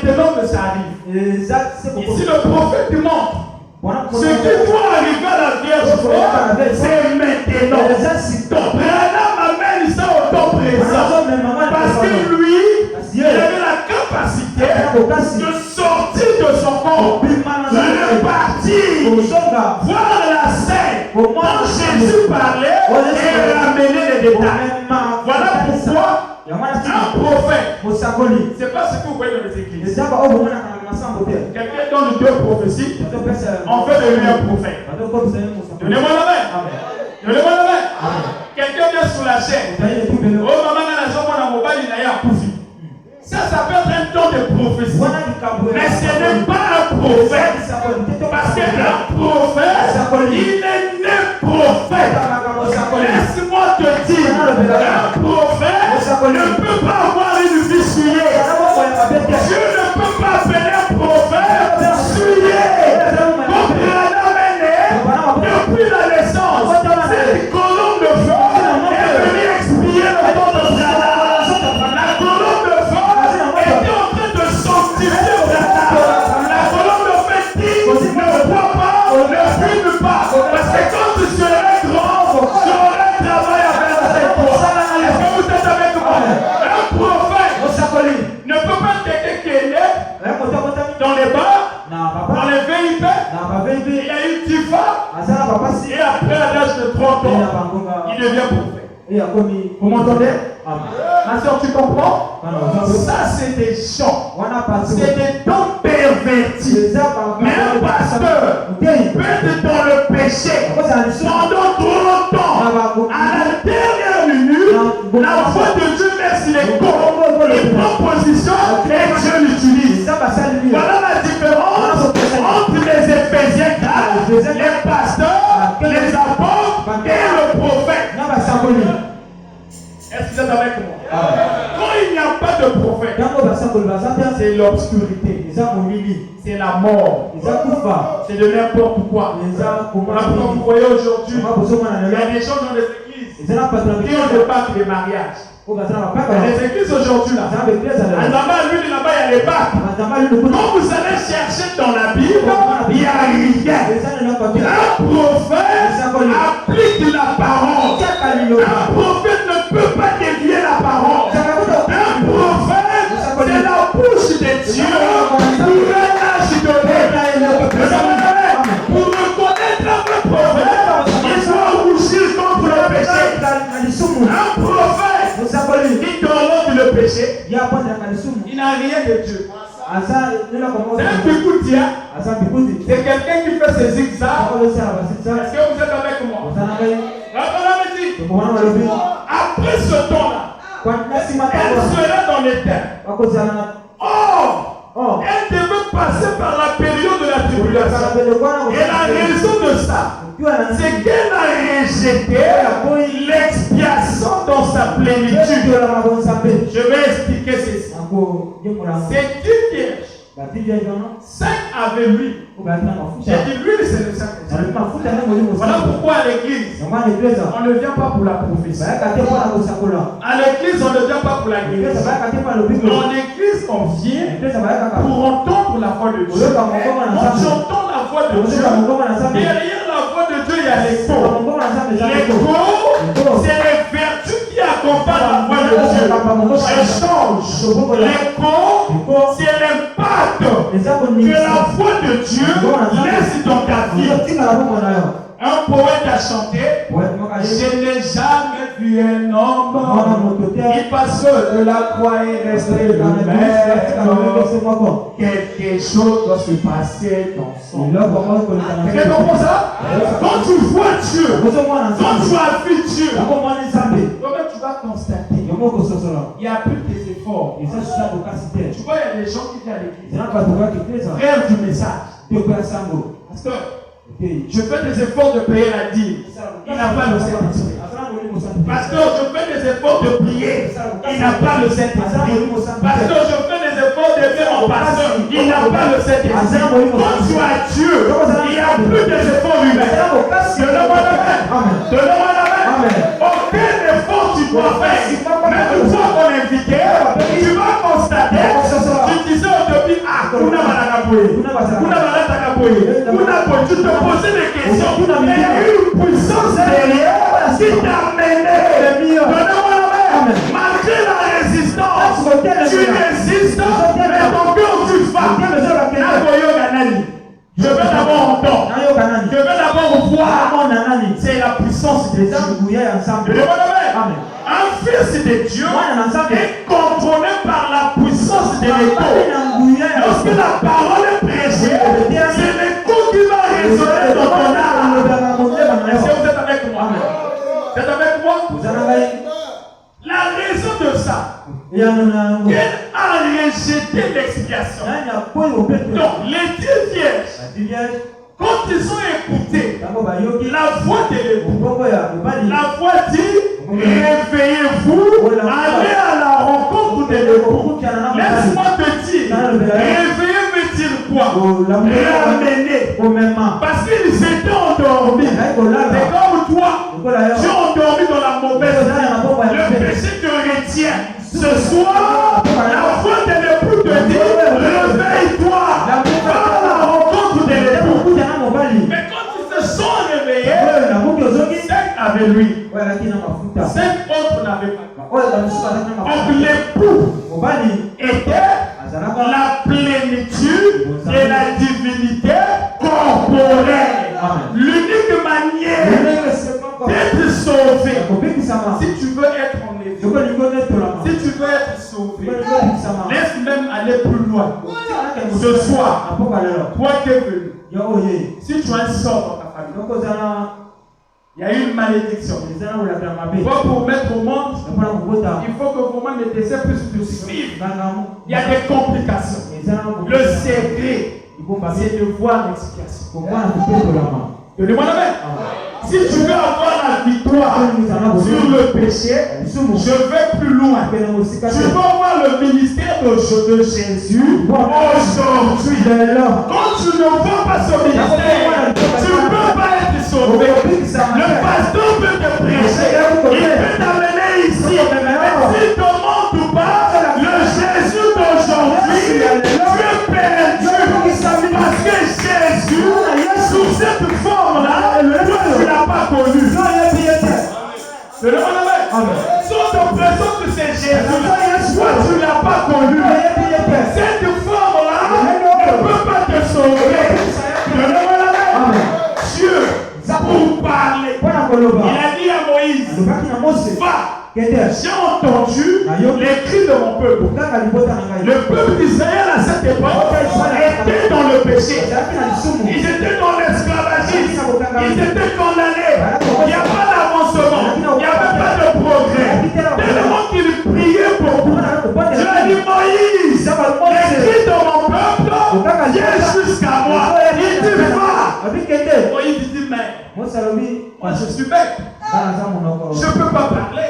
Speaker 1: maintenant que ça arrive. Ici le prophète montre. Ce qui doit arriver à la Vierge folle, c'est maintenant. Donc Branham amène ça au temps présent. Parce que lui, il avait la capacité de sortir de son corps, de repartir, voir la scène, quand Jésus parlait et ramener les détails. Voilà pourquoi un prophète, c'est pas ce que vous voyez dans les églises. Quelqu'un donne deux prophéties, on fait de lui un prophète. Donnez-moi la main. Donnez-moi la main. Quelqu'un vient sur la chaîne. Oh maman, la jambe, on a mobile, il a un poufi. Ça peut être un don de prophétie. Mais ce n'est pas un prophète. Parce qu'un prophète, il est né prophète. Laisse-moi te dire, un prophète ne peut pas avoir Et après l'âge de 30 ans, il devient prophète. Vous m'entendez? Ma soeur, tu comprends? Ça, c'est des gens. C'est des dons pervertis. Mais un pasteur peut être dans le péché pendant trop longtemps. À la dernière minute, la voix de Dieu laisse les corps. Il prend position et Dieu l'utilise. Voilà la différence entre les Éphésiens 4, les pasteurs, les apôtres et le prophète. Est-ce que vous êtes avec moi? Quand il n'y a pas de prophète, c'est l'obscurité, c'est la mort, c'est de n'importe quoi. Comme vous voyez aujourd'hui, il y a des gens dans les églises qui ont le bac de mariage. Les églises aujourd'hui, là, à l'huile là-bas, il y a les bacs. Quand vous allez chercher dans la Bible, il n'y a rien. Un prophète applique la parole. Un prophète ne peut pas dévier la parole. Un prophète, c'est la bouche de Dieu pour un âge donné. Pour reconnaître un prophète, il faut rougir contre le péché. Un prophète qui tourmente le péché, il n'a rien de Dieu. C'est un bikoutia. C'est quelqu'un qui fait ses zigzags. Est-ce que vous êtes avec moi? Après ce temps-là, elle sera dans l'éternel. Or, elle devait passer par la période de la tribulation. Et la raison de ça, c'est qu'elle a rejeté l'expiation dans sa plénitude. Je vais expliquer ceci. C'est une vierge. 5 avec lui. J'ai dit l'huile, c'est le Saint-Esprit. Voilà pourquoi à l'église, on ne vient pas pour la prophétie. À l'église, on ne vient pas pour la guérison. En église, on vient pour entendre la voix de Dieu. Quand j'entends la voix de Dieu, derrière la voix de Dieu, il y a l'écho. L'écho, c'est les vertus qui accompagnent la voix de Dieu. Échange. L'écho, c'est l'impact que la voix de Dieu laisse dans ta vie. Un poète a chanté, je n'ai jamais vu un homme qui passe de la croix et rester le même. Quelque chose doit se passer dans son cœur. C'est comme ça? Quand tu vois Dieu, quand tu as vu Dieu, toi-même tu vas constater, il n'y a plus tes efforts. Tu vois, il y a des gens qui viennent à l'église, frère du message. Pasteur, je fais des efforts de payer la dîme. Il n'a pas le Saint-Esprit. Pasteur, je fais des efforts de prier. Il n'a pas le Saint-Esprit. Pasteur, je fais des efforts de faire mon pasteur. Il n'a pas le Saint-Esprit. Quand tu as Dieu, il n'y a plus des efforts humains. Donne-moi la main. Aucun effort tu dois faire. Même une fois qu'on est invité, tu vas constater. Tu disais au début, tu te posais des questions. Il y a eu une puissance derrière qui t'a mené. Donne-moi la main. Malgré la résistance, tu résistes, mais ton cœur tu fais. Je veux d'abord entendre. Je veux d'abord voir. C'est la puissance de Dieu. Un fils de Dieu est contrôlé par la puissance de l'écho. Lorsque la parole est prêchée, c'est l'écho qui va résonner dans ton âme. Est-ce que vous êtes avec moi? Vous êtes avec moi? La raison de ça, qu'elle a rejeté l'expiation. Donc, les 10 vierges, quand ils ont écouté la voix de l'époux, la voix dit, réveillez-vous, allez à la rencontre de l'époux. Laisse-moi te dire, réveillez veut dire quoi? Ramener. Parce qu'ils étaient endormis. C'est comme toi, tu es endormi dans la mauvaise vie. Le péché te retient. Ce soir, la voix de l'époux te dit, réveille-toi, va à la rencontre de l'époux. Mais quand ils se sont réveillés, 5 avaient lui, 5 autres n'avaient pas. Donc l'époux était la plénitude et la divinité corporelle. l'unique manière d'être sauvé, si tu veux être en éveil, si tu veux être sauvé, laisse même aller plus loin. Ce soir, toi qui es venu, si tu as un sort dans ta famille, il y a une malédiction. Pour mettre au monde, il faut que vraiment les décès puissent te suivre. Il y a des complications. Le secret, c'est de voir l'expiation. Donnez-moi la main. Si tu veux avoir la victoire sur le péché, je vais plus loin. Tu veux voir le ministère de Jésus aujourd'hui. Quand tu ne vois pas ce ministère, tu ne peux pas être sauvé. Le pasteur peut te prêcher, il peut t'amener ici. Mais s'il te montre pas le Jésus d'aujourd'hui, tu es perdu. Parce que Jésus, sous cette forme-là, toi tu ne l'as pas connu. C'est le monde. Sans te présenter que c'est Jésus, toi tu ne l'as pas connu. Cette forme-là ne peut pas te sauver. Dieu, pour parler, il a dit à Moïse, va. J'ai entendu les cris de mon peuple. Le peuple d'Israël à cette époque était dans le péché. Ils étaient dans l'esclavagisme. Ils étaient condamnés. Il n'y a pas d'avancement. Il n'y avait pas de progrès. Tellement qu'ils priaient beaucoup. Je a dit Moïse, les cris de mon peuple viennent jusqu'à moi. Il dit va. Moïse dit mais moi je suis bête. Je ne peux pas parler.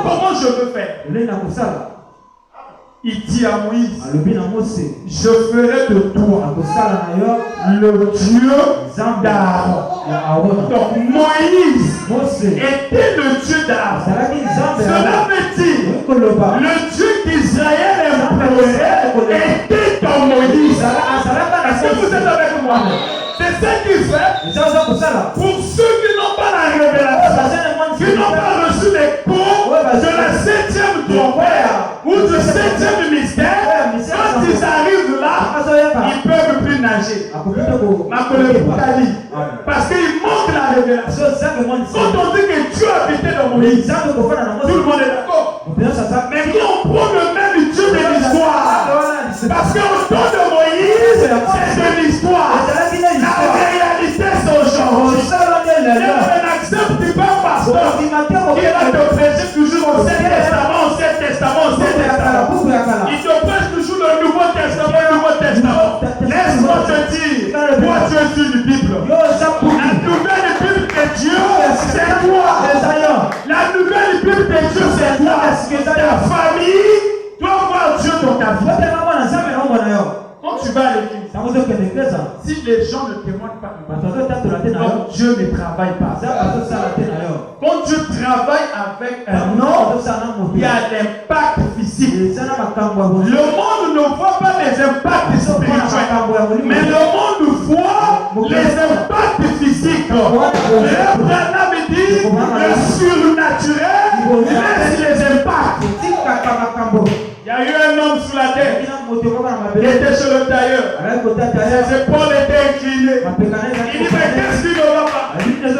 Speaker 1: Comment je peux faire? Il dit à Moïse, je ferai de toi le Dieu d'Aaron. Donc Moïse était le Dieu d'Aaron. Cela veut dire le Dieu d'Israël était en Moïse. Est-ce que vous êtes avec moi? C'est ce qu'il fait pour ceux qui n'ont pas la révélation, qui n'ont pas reçu les cours de la 7e trompette ou du 7e mystère. Quand ils arrivent là, ils ne peuvent plus nager. Parce qu'il manque la révélation. Quand on dit que Dieu habitait dans Moïse, tout le monde est d'accord. Mais on prend le même Dieu de l'histoire. Parce qu'au temps de Moïse, c'est de l'histoire. La réalité, c'est aujourd'hui. Je n'accepte pas un pasteur qui va te prêcher toujours au 7 Testament, au 7 Testament, au 7 Testament. Il te prêche toujours le Nouveau Testament, le Nouveau Testament. Laisse-moi te dire, toi tu es une Bible. La nouvelle Bible de Dieu, c'est toi. La nouvelle Bible de Dieu, c'est toi. Ta famille doit voir Dieu dans ta vie. Quand tu vas à l'église, si les gens ne témoignent pas, donc Dieu ne travaille pas. Quand tu travailles avec un homme, il y a l'impact physique. Le monde ne voit pas les impacts spirituels, mais le monde voit les impacts physiques. Le Branham dit le surnaturel laisse les impacts. Il y a eu un homme sous la terre. Il était chez le tailleur. Ses épaules étaient inclinées. Il dit mais qu'est-ce qui ne va pas?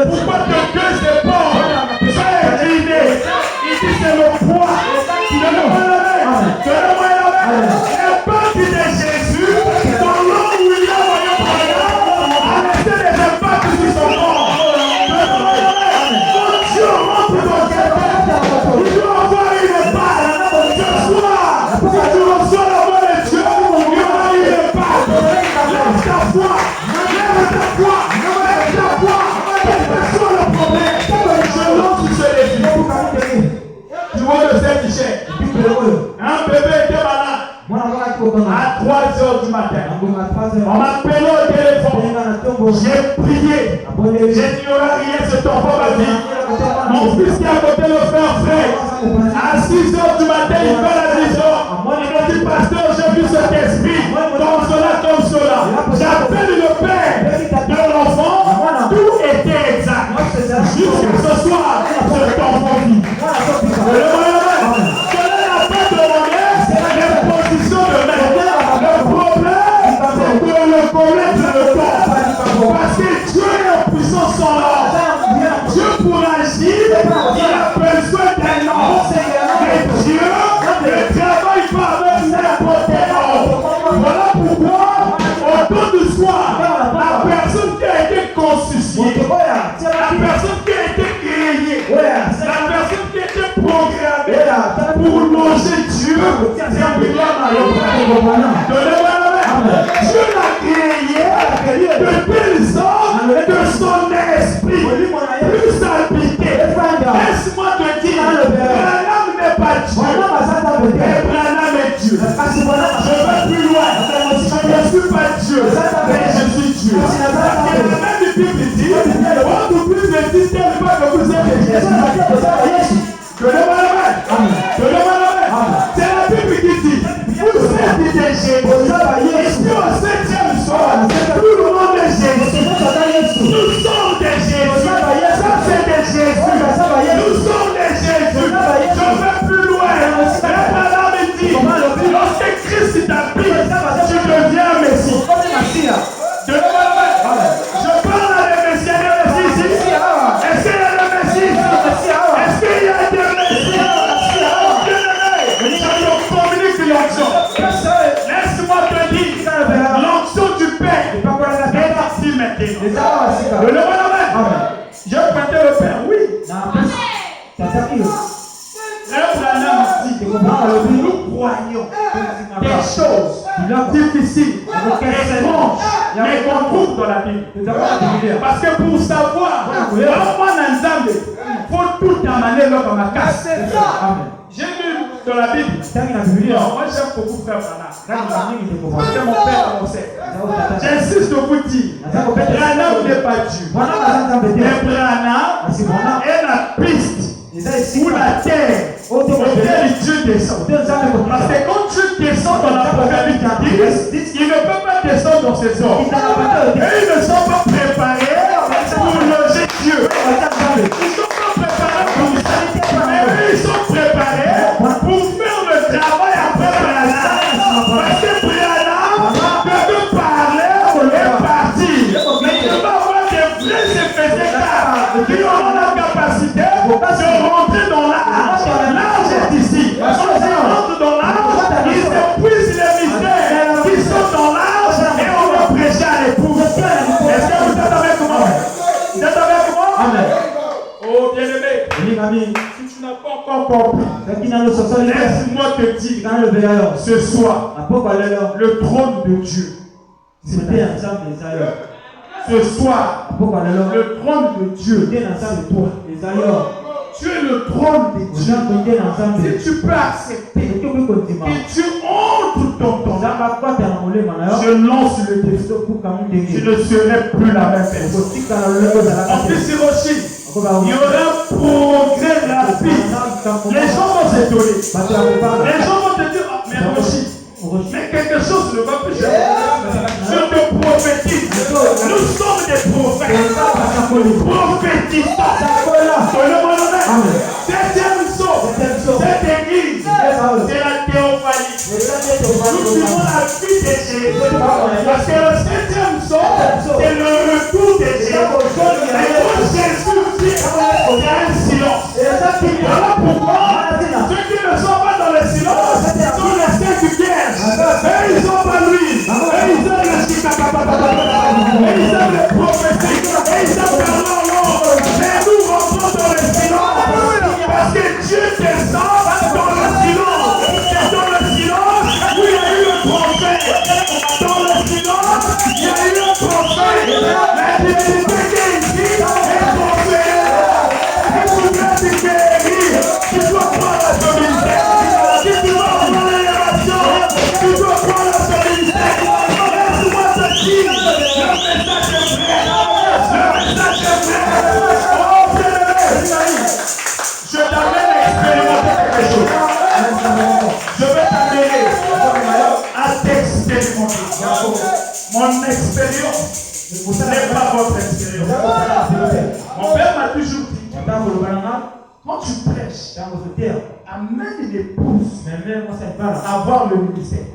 Speaker 1: Pourquoi tes deux épaules sont inclinées? Il dit c'est le poids. La partie de Jésus, dans l'eau où il a voyant a laissé les impacts sur son corps. Quand Dieu rentre dans cette terre, il doit avoir une part. Ce soir, si tu reçois la voix de Dieu, il y aura une part. Lève ta foi, lève ta foi, lève ta foi. Quel que soit le problème, je lance sur les vies. Tu vois le Saint-Michel. Un bébé était malade. À 3h du matin, on m'appelait au téléphone. J'ai prié. J'ai dit il n'y aura rien, cet enfant va vivre. Mon fils qui est à côté le frère, à 6h du matin, il fait la vision. Il m'a dit pasteur, j'ai vu cet esprit, comme cela. J'appelle le père de l'enfant, tout était exact. Jusqu'à ce soir, cet enfant vit. Le problème, c'est que le corps. Parce que Dieu est Dieu l'a créé de telle sorte que son esprit puisse habiter. Laisse-moi te dire, Branham n'est pas Dieu, mais Branham est Dieu. Je vais plus loin. Je ne suis pas Dieu, mais je suis Dieu. Parce que la même Bible dit, votre plus n'existe pas que vous êtes Jésus. C'est la Bible qui dit, vous êtes des Jésus. Et puis au 7e soir, tout le monde est Jésus. Nous sommes des Jésus. Ça c'est des Jésus. Nous sommes des Jésus. Je vais plus loin. La parole me dit, lorsque Christ t'habite, tu deviens Messie. Je parle à des messieurs ici. Est-ce qu'il y a des messies? Est-ce qu'il y a des messies? Je te communique l'onction. Laisse-moi te dire, l'onction du Père est partie maintenant. Je prêtais le Père, oui. Nous croyons des choses difficiles, étranges, mais qu'on trouve dans la Bible. Parce que pour savoir, il faut tout amener là dans ma casse. J'ai lu dans la Bible. Non, moi j'aime beaucoup frère Branham. C'est mon père à mon sœur. J'insiste de vous dire, Branham n'est pas Dieu. Mais Branham est la piste ou la terre auquel Dieu descend. Parce que quand Dieu descend dans l'Apocalypse, il ne peut pas descendre dans ses hommes. Et ils ne sont pas préparés pour loger Dieu. Ils ne sont pas préparés pour ça. Mais eux, ils sont préparés pour faire le travail après Branham. Parce que Branham peut parler et partir. Mais il va avoir des vrais effets qui auront la capacité de rentrer dans l'âge. L'âge est ici. Quand ils rentrent dans l'âge, ils épuisent les mystères qui sont dans l'âge et on va prêcher à l'épouse. Est-ce que vous êtes avec moi? Vous êtes avec moi? Amen. Oh bien-aimé, si tu n'as pas encore compris, laisse-moi te dire ce soir, le trône de Dieu. Ce soir, le trône de Dieu est dans toi. Tu es le trône de Dieu. Si tu peux accepter que tu hontes ton temps, je lance le défi. Tu ne serais plus la même personne. En plus, il y aura progrès rapide. Les gens vont s'étonner. Les gens vont te dire, oh, mais Roshi, mais quelque chose ne va plus jamais. Je te prophétise. Nous sommes des prophètes. Prophétisons. Septième saut. Cette église, c'est la théophanie. Nous vivons la vie de Jésus. Parce que le septième saut, c'est le retour de Jésus. Et quand Jésus vient, il y a un silence. Voilà pourquoi ceux qui ne sont pas dans le silence sont restés du piège. Et ils sont pas lui. Et ils ont le chikapapapapa. Et ils ont le prophétique. Et ils ont parlé en langue. Mais nous rentrons dans le silence. Parce que Dieu descend dans le silence. C'est dans le silence où il y a eu le prophète. Dans le silence, il y a eu le prophète. La divinité qui est ici est prophète. Et vous êtes guéris. Tu dois prendre ce ministère. Tu dois prendre l'élévation. Tu dois prendre ce ministère. Laisse-moi te dire, le message est vrai. Le message est vrai. Oh, bien-aimé. Je t'amène à expérimenter quelque chose. Je vais t'amener à t'expérimenter. Mon expérience n'est pas votre expérience. Mon père m'a toujours dit, quand tu prêches, amène une épouse à avoir le ministère.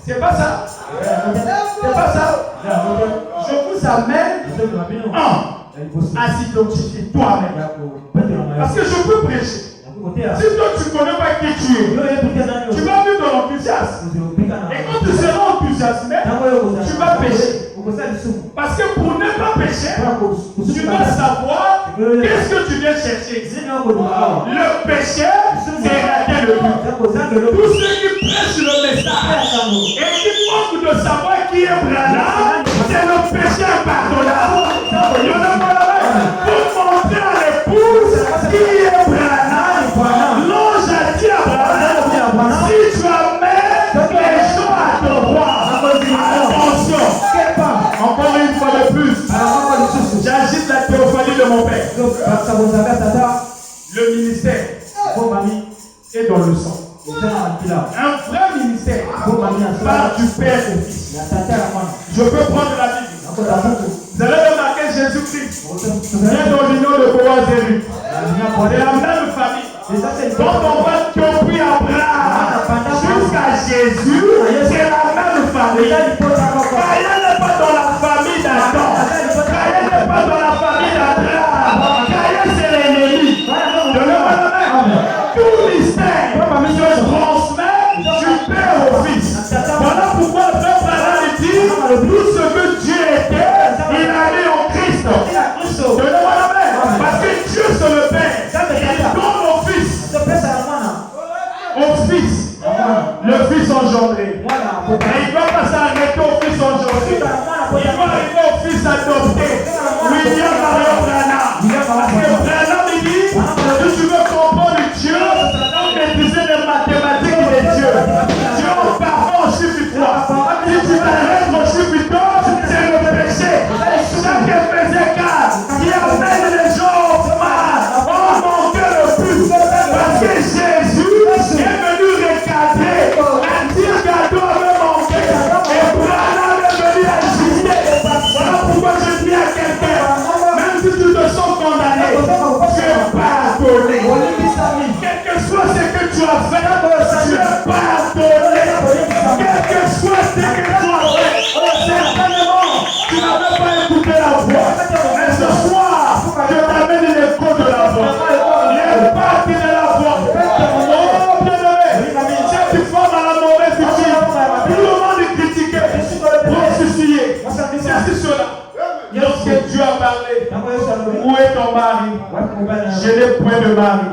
Speaker 1: C'est pas ça. C'est pas ça. Je vous amène à s'identifier toi-même. Parce que je peux prêcher. Si toi tu ne connais pas qui tu es, tu vas vivre dans l'enthousiasme. Et quand tu seras enthousiasmé, tu vas pécher. Parce que pour ne pas pécher, tu dois savoir qu'est-ce que tu viens chercher. Le péché, c'est rater le but. Tous ceux qui prêchent le message et qui manquent de savoir qui est Branham, c'est le péché impardonnable. Pour montrer à l'épouse qui est Branham, l'ange a dit à Branham, si tu amènes les gens à ton roi, attention, encore une fois de plus, j'agite la théophanie de mon père. Le ministère est dans le sang. Un vrai ministère part du Père au Fils. Je peux prendre la Bible. Vous allez remarquer Jésus-Christ vient dans l'union de Boaz et Ruth. C'est la même famille. Quand on va depuis Abraham jusqu'à Jésus, c'est la même famille. Caïn n'est pas dans la famille d'Adam. Caïn n'est pas dans la famille d'Abraham. Caïn c'est l'ennemi. Tout mystère se transmet du Père au Fils. Voilà pourquoi le Père Branham dit tout ce que Dieu était, il a mis en Christ. Parce que Dieu c'est le Père. Il donne au Fils. Au Fils. Le Fils engendré. Et il ne va pas s'arrêter au Fils engendré. Il va arriver au Fils adopté. William Marion Branham. Parce que Branham il dit, si tu veux comprendre Dieu, maîtriser les mathématiques de Dieu. Dieu en parlant au chiffre 3. Si tu t'arrêtes au chiffre 2, c'est le péché. Chaque faisait 4 qui amène les gens au mal. On manquait le but. Parce que Jésus est venu recadrer. Un tir cadeau avait manqué. Et Branham est venu ajuster. Voilà pourquoi je dis à quelqu'un, même si tu te sens condamné, tu es pardonné. Quel que soit ce que tu as fait, tu es pardonné. Quel que soit ce que tu as fait, certainement, tu n'avais pas écouté la voix. Mais ce soir, je t'amène l'écho de la voix. Les parties de la voix. Oh, bien-aimé, cette femme à la mauvaise fille, tout le monde est critiqué, prostituée. C'est cela. Lorsque Dieu a parlé, où est ton mari? Je n'ai point de mari.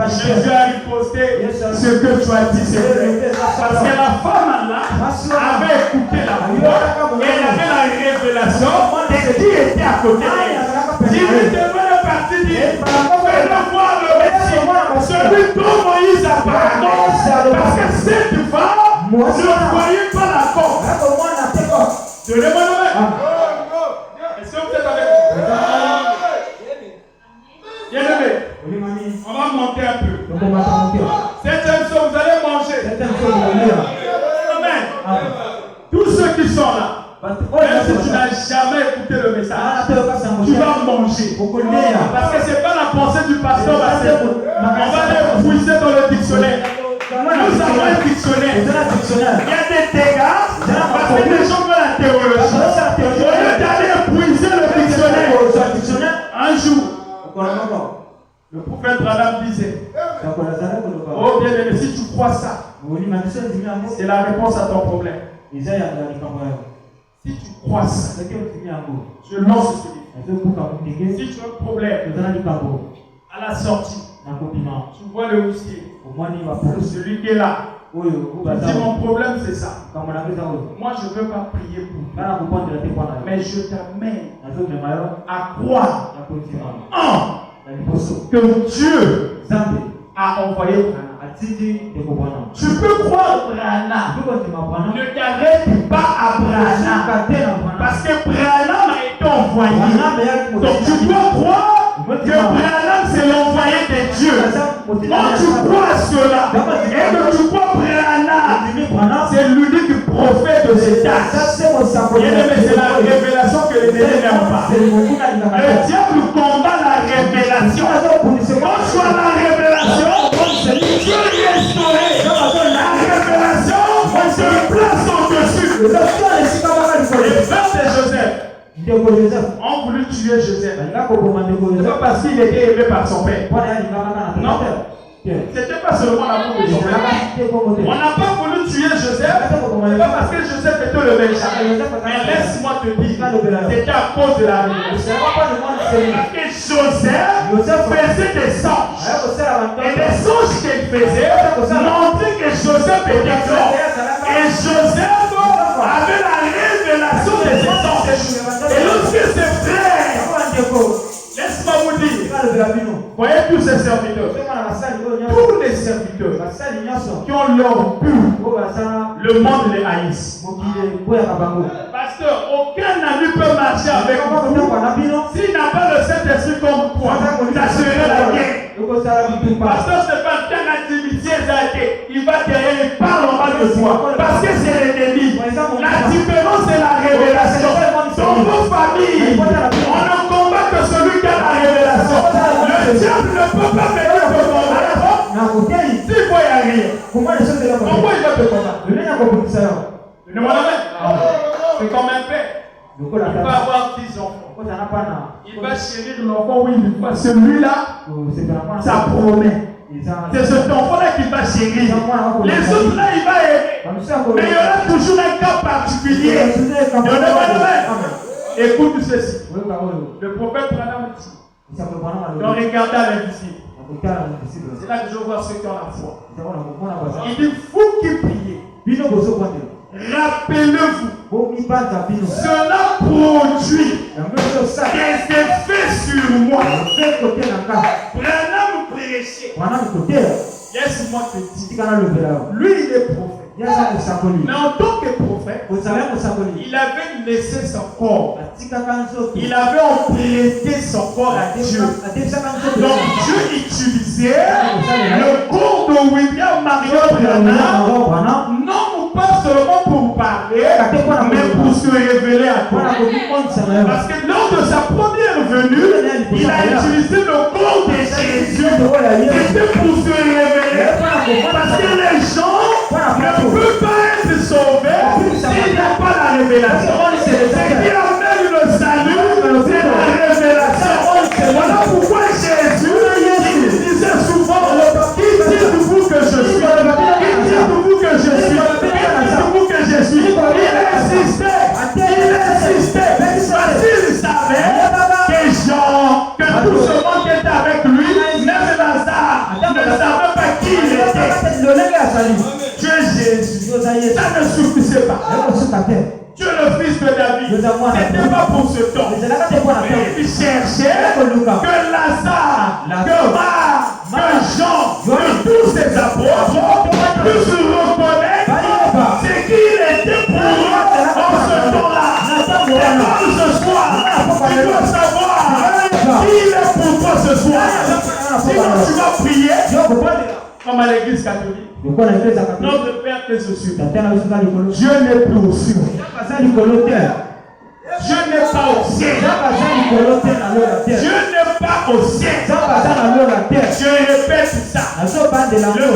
Speaker 1: Jésus a riposté, ce que tu as dit, c'est vrai. Parce que la femme là avait écouté la voix et elle avait la révélation de qui était à côté d'elle. Si tu devais partir dire, fais-le voir le Messie, celui dont Moïse a parlé. Parce que cette femme ne voyait pas la corde. Je le est-ce que vous êtes avec moi? Bien-aimé, on va monter un peu. Septième chose, vous allez manger. Amen. Tous ceux qui sont là, même si tu n'as jamais écouté le message, tu vas manger. Parce que ce n'est pas la pensée du pasteur. On va aller puiser dans le dictionnaire. Nous avons un dictionnaire. Il y a des dégâts parce que les gens veulent la théologie. Au lieu d'aller puiser le dictionnaire, un jour, le prophète Branham disait, oh bien-aimé, si tu crois ça, c'est la réponse à ton problème. Si tu crois ça, je lance ce livre. Si tu as un problème, à la sortie, tu vois le huissier, celui qui est là. Tu dis mon problème c'est ça. Moi je ne veux pas prier pour toi, mais je t'amène à croire que Dieu a envoyé Branham. Tu peux croire Branham. Ne t'arrête pas à Branham. Parce que Branham a été envoyé. Donc tu dois croire que Branham c'est l'envoyé de Dieu. Quand tu crois cela et que tu crois Branham, c'est l'unique prophète de cet âge. Bien-aimé, c'est la révélation que les ennemis n'aiment pas. Le diable combat la révélation. Quand tu as la révélation, Dieu est restauré. La révélation se place au-dessus. Les frères de Joseph ont voulu tuer Joseph. C'est pas parce qu'il était aimé par son père. Non. C'était pas seulement l'amour de Joseph. On n'a pas voulu tuer Joseph C'est pas parce que Joseph était le Benjamin. Mais laisse-moi te dire, c'était à cause de la révélation. Parce que Joseph faisait des songes. Et les songes qu'il faisait montraient que Joseph était mort. Et Joseph avait la révélation de ses songes. Et lorsque ses frères, laisse-moi vous dire, voyez tous ces serviteurs, tous les serviteurs qui ont leur but, le monde les haïsse. Pasteur, aucun ami peut marcher avec vous s'il n'a pas le Saint-Esprit comme toi, t'assurer la guerre. Pasteur, c'est pas qu'un intimité, il va derrière, il parle en mal de toi, parce que c'est l'ennemi. La différence, c'est la révélation. Dans vos familles, on ne combat que celui qui a la révélation. Le diable ne peut pas venir te combattre. S'il faut y arriver, pourquoi il va te combattre? C'est comme un père. Il va avoir 10 enfants. Il va chérir l'enfant où il voit celui-là, ça promet. C'est cet enfant-là qu'il va chérir. Les autres là, il va aimer. Mais il y aura toujours un cas particulier. Écoute ceci. Le prophète Branham dit, donc regardez à l'invisible. C'est là que je vois ceux qui ont la foi. Il dit, vous qui priez, rappelez-vous, cela produit des effets sur moi. Branham prêchait. Laisse-moi te dire, lui il est prophète. Mais en tant que prophète, il avait laissé son corps. Il avait emprunté son corps à Dieu. Donc Dieu utilisait le corps de William Marion Branham, non pas seulement pour parler, mais pour se révéler à toi. Parce que lors de sa première venue, il a utilisé le corps de Jésus. C'était pour se révéler. Parce que les gens ne peuvent pas être sauvés s'il n'y a pas la révélation. Ce qui amène le salut, c'est la révélation. Voilà pourquoi Jésus disait souvent, qui dit de vous que je suis? Qui dit de vous que je suis? Qui dit de vous que je suis? Il insistait. Parce qu'il savait que Jean, que tout ce monde qui était avec lui, même Lazare, ne savait pas qui il était. Dieu Jésus, ça ne suffisait pas. Dieu le fils de David, ce n'était pas pour ce temps. Mais il cherchait que Lazare, que Marc, que Jean, que tous ces apôtres puissent reconnaître ce qu'il était pour eux en ce temps-là. Et comme ce soir, tu dois savoir qui il est pour toi ce soir. Sinon tu vas prier comme à l'église catholique. Notre Père que je suis. Dieu n'est plus au ciel. Dieu n'est pas au ciel. Dieu n'est pas au ciel. Je répète ça. Le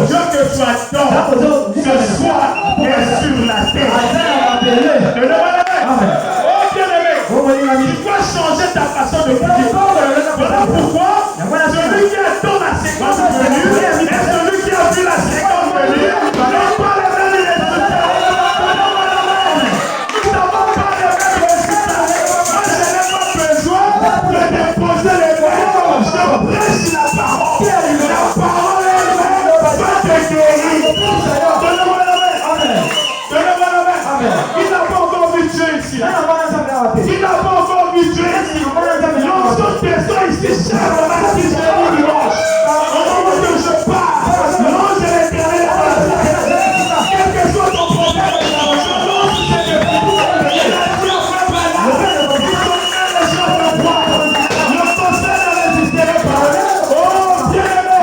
Speaker 1: Dieu que tu adores ce soir est sur la terre. Oh bien-aimé, tu dois changer ta façon de prier. Voilà pourquoi celui qui attend la séquence venue et celui qui a vu la séquence venue n'ont pas les mêmes résultats. Nous n'avons pas les mêmes résultats. Moi, je n'ai pas besoin de déposer les mains. Je prêche la parole. La parole elle-même va te guérir. Donnez-moi la main. Donnez-moi la main. Il n'a pas encore vu Dieu ici. Il n'a pas encore vu Dieu ici. Lorsque tes soins ici, cher, on a dit dimanche. Au moment où je parle, l'ange de l'Éternel est quel que soit ton problème, je lance ces défis. Il a dit au frère Branham, il connaît les gens de toi. Le conseil ne résisterait pas. Oh, bien-aimé,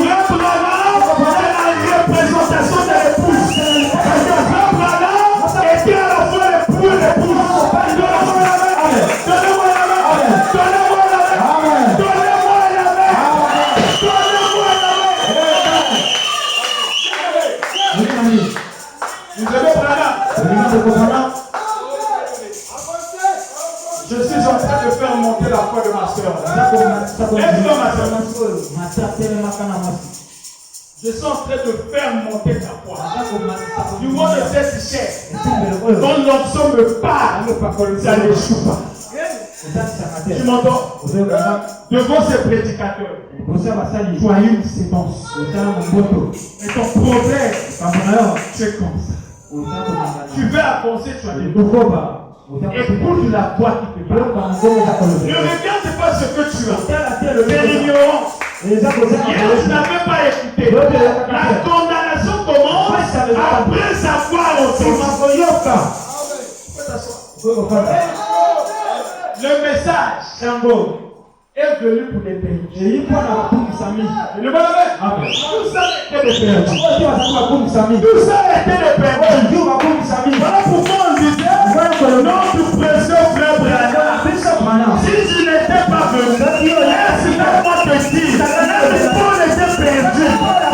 Speaker 1: frère Branham, c'est la représentation de l'épouse. Parce que frère Branham était à la fois l'époux et l'épouse. Donnez-moi la main. Donnez-moi la main. Donnez-moi la main. Donnez-moi la main. Vous aimez Branham? Je suis en train de faire monter la foi de ma soeur. Je suis en train de faire monter ta foi. Du moins de cette chair. Quand l'onction me parle, ça n'échoue pas. Tu m'entends? Devant ces prédicateurs, tu as une séquence. Et ton problème, tu es comme ça. Tu veux avancer, tu as des doutes. Écoute la voix qui te parle. Ne regarde pas ce que tu as. C'est l'ignorance. Hier, tu n'avais pas écouté. La condamnation commence après savoir entendu. Le message est venu pour les pays. Tout ça était des perdus. Tout ça était des perdus. Voilà pourquoi on disait notre précieux frère Branham, si je n'étais pas venu, laisse-moi te dire, même Paul était perdu,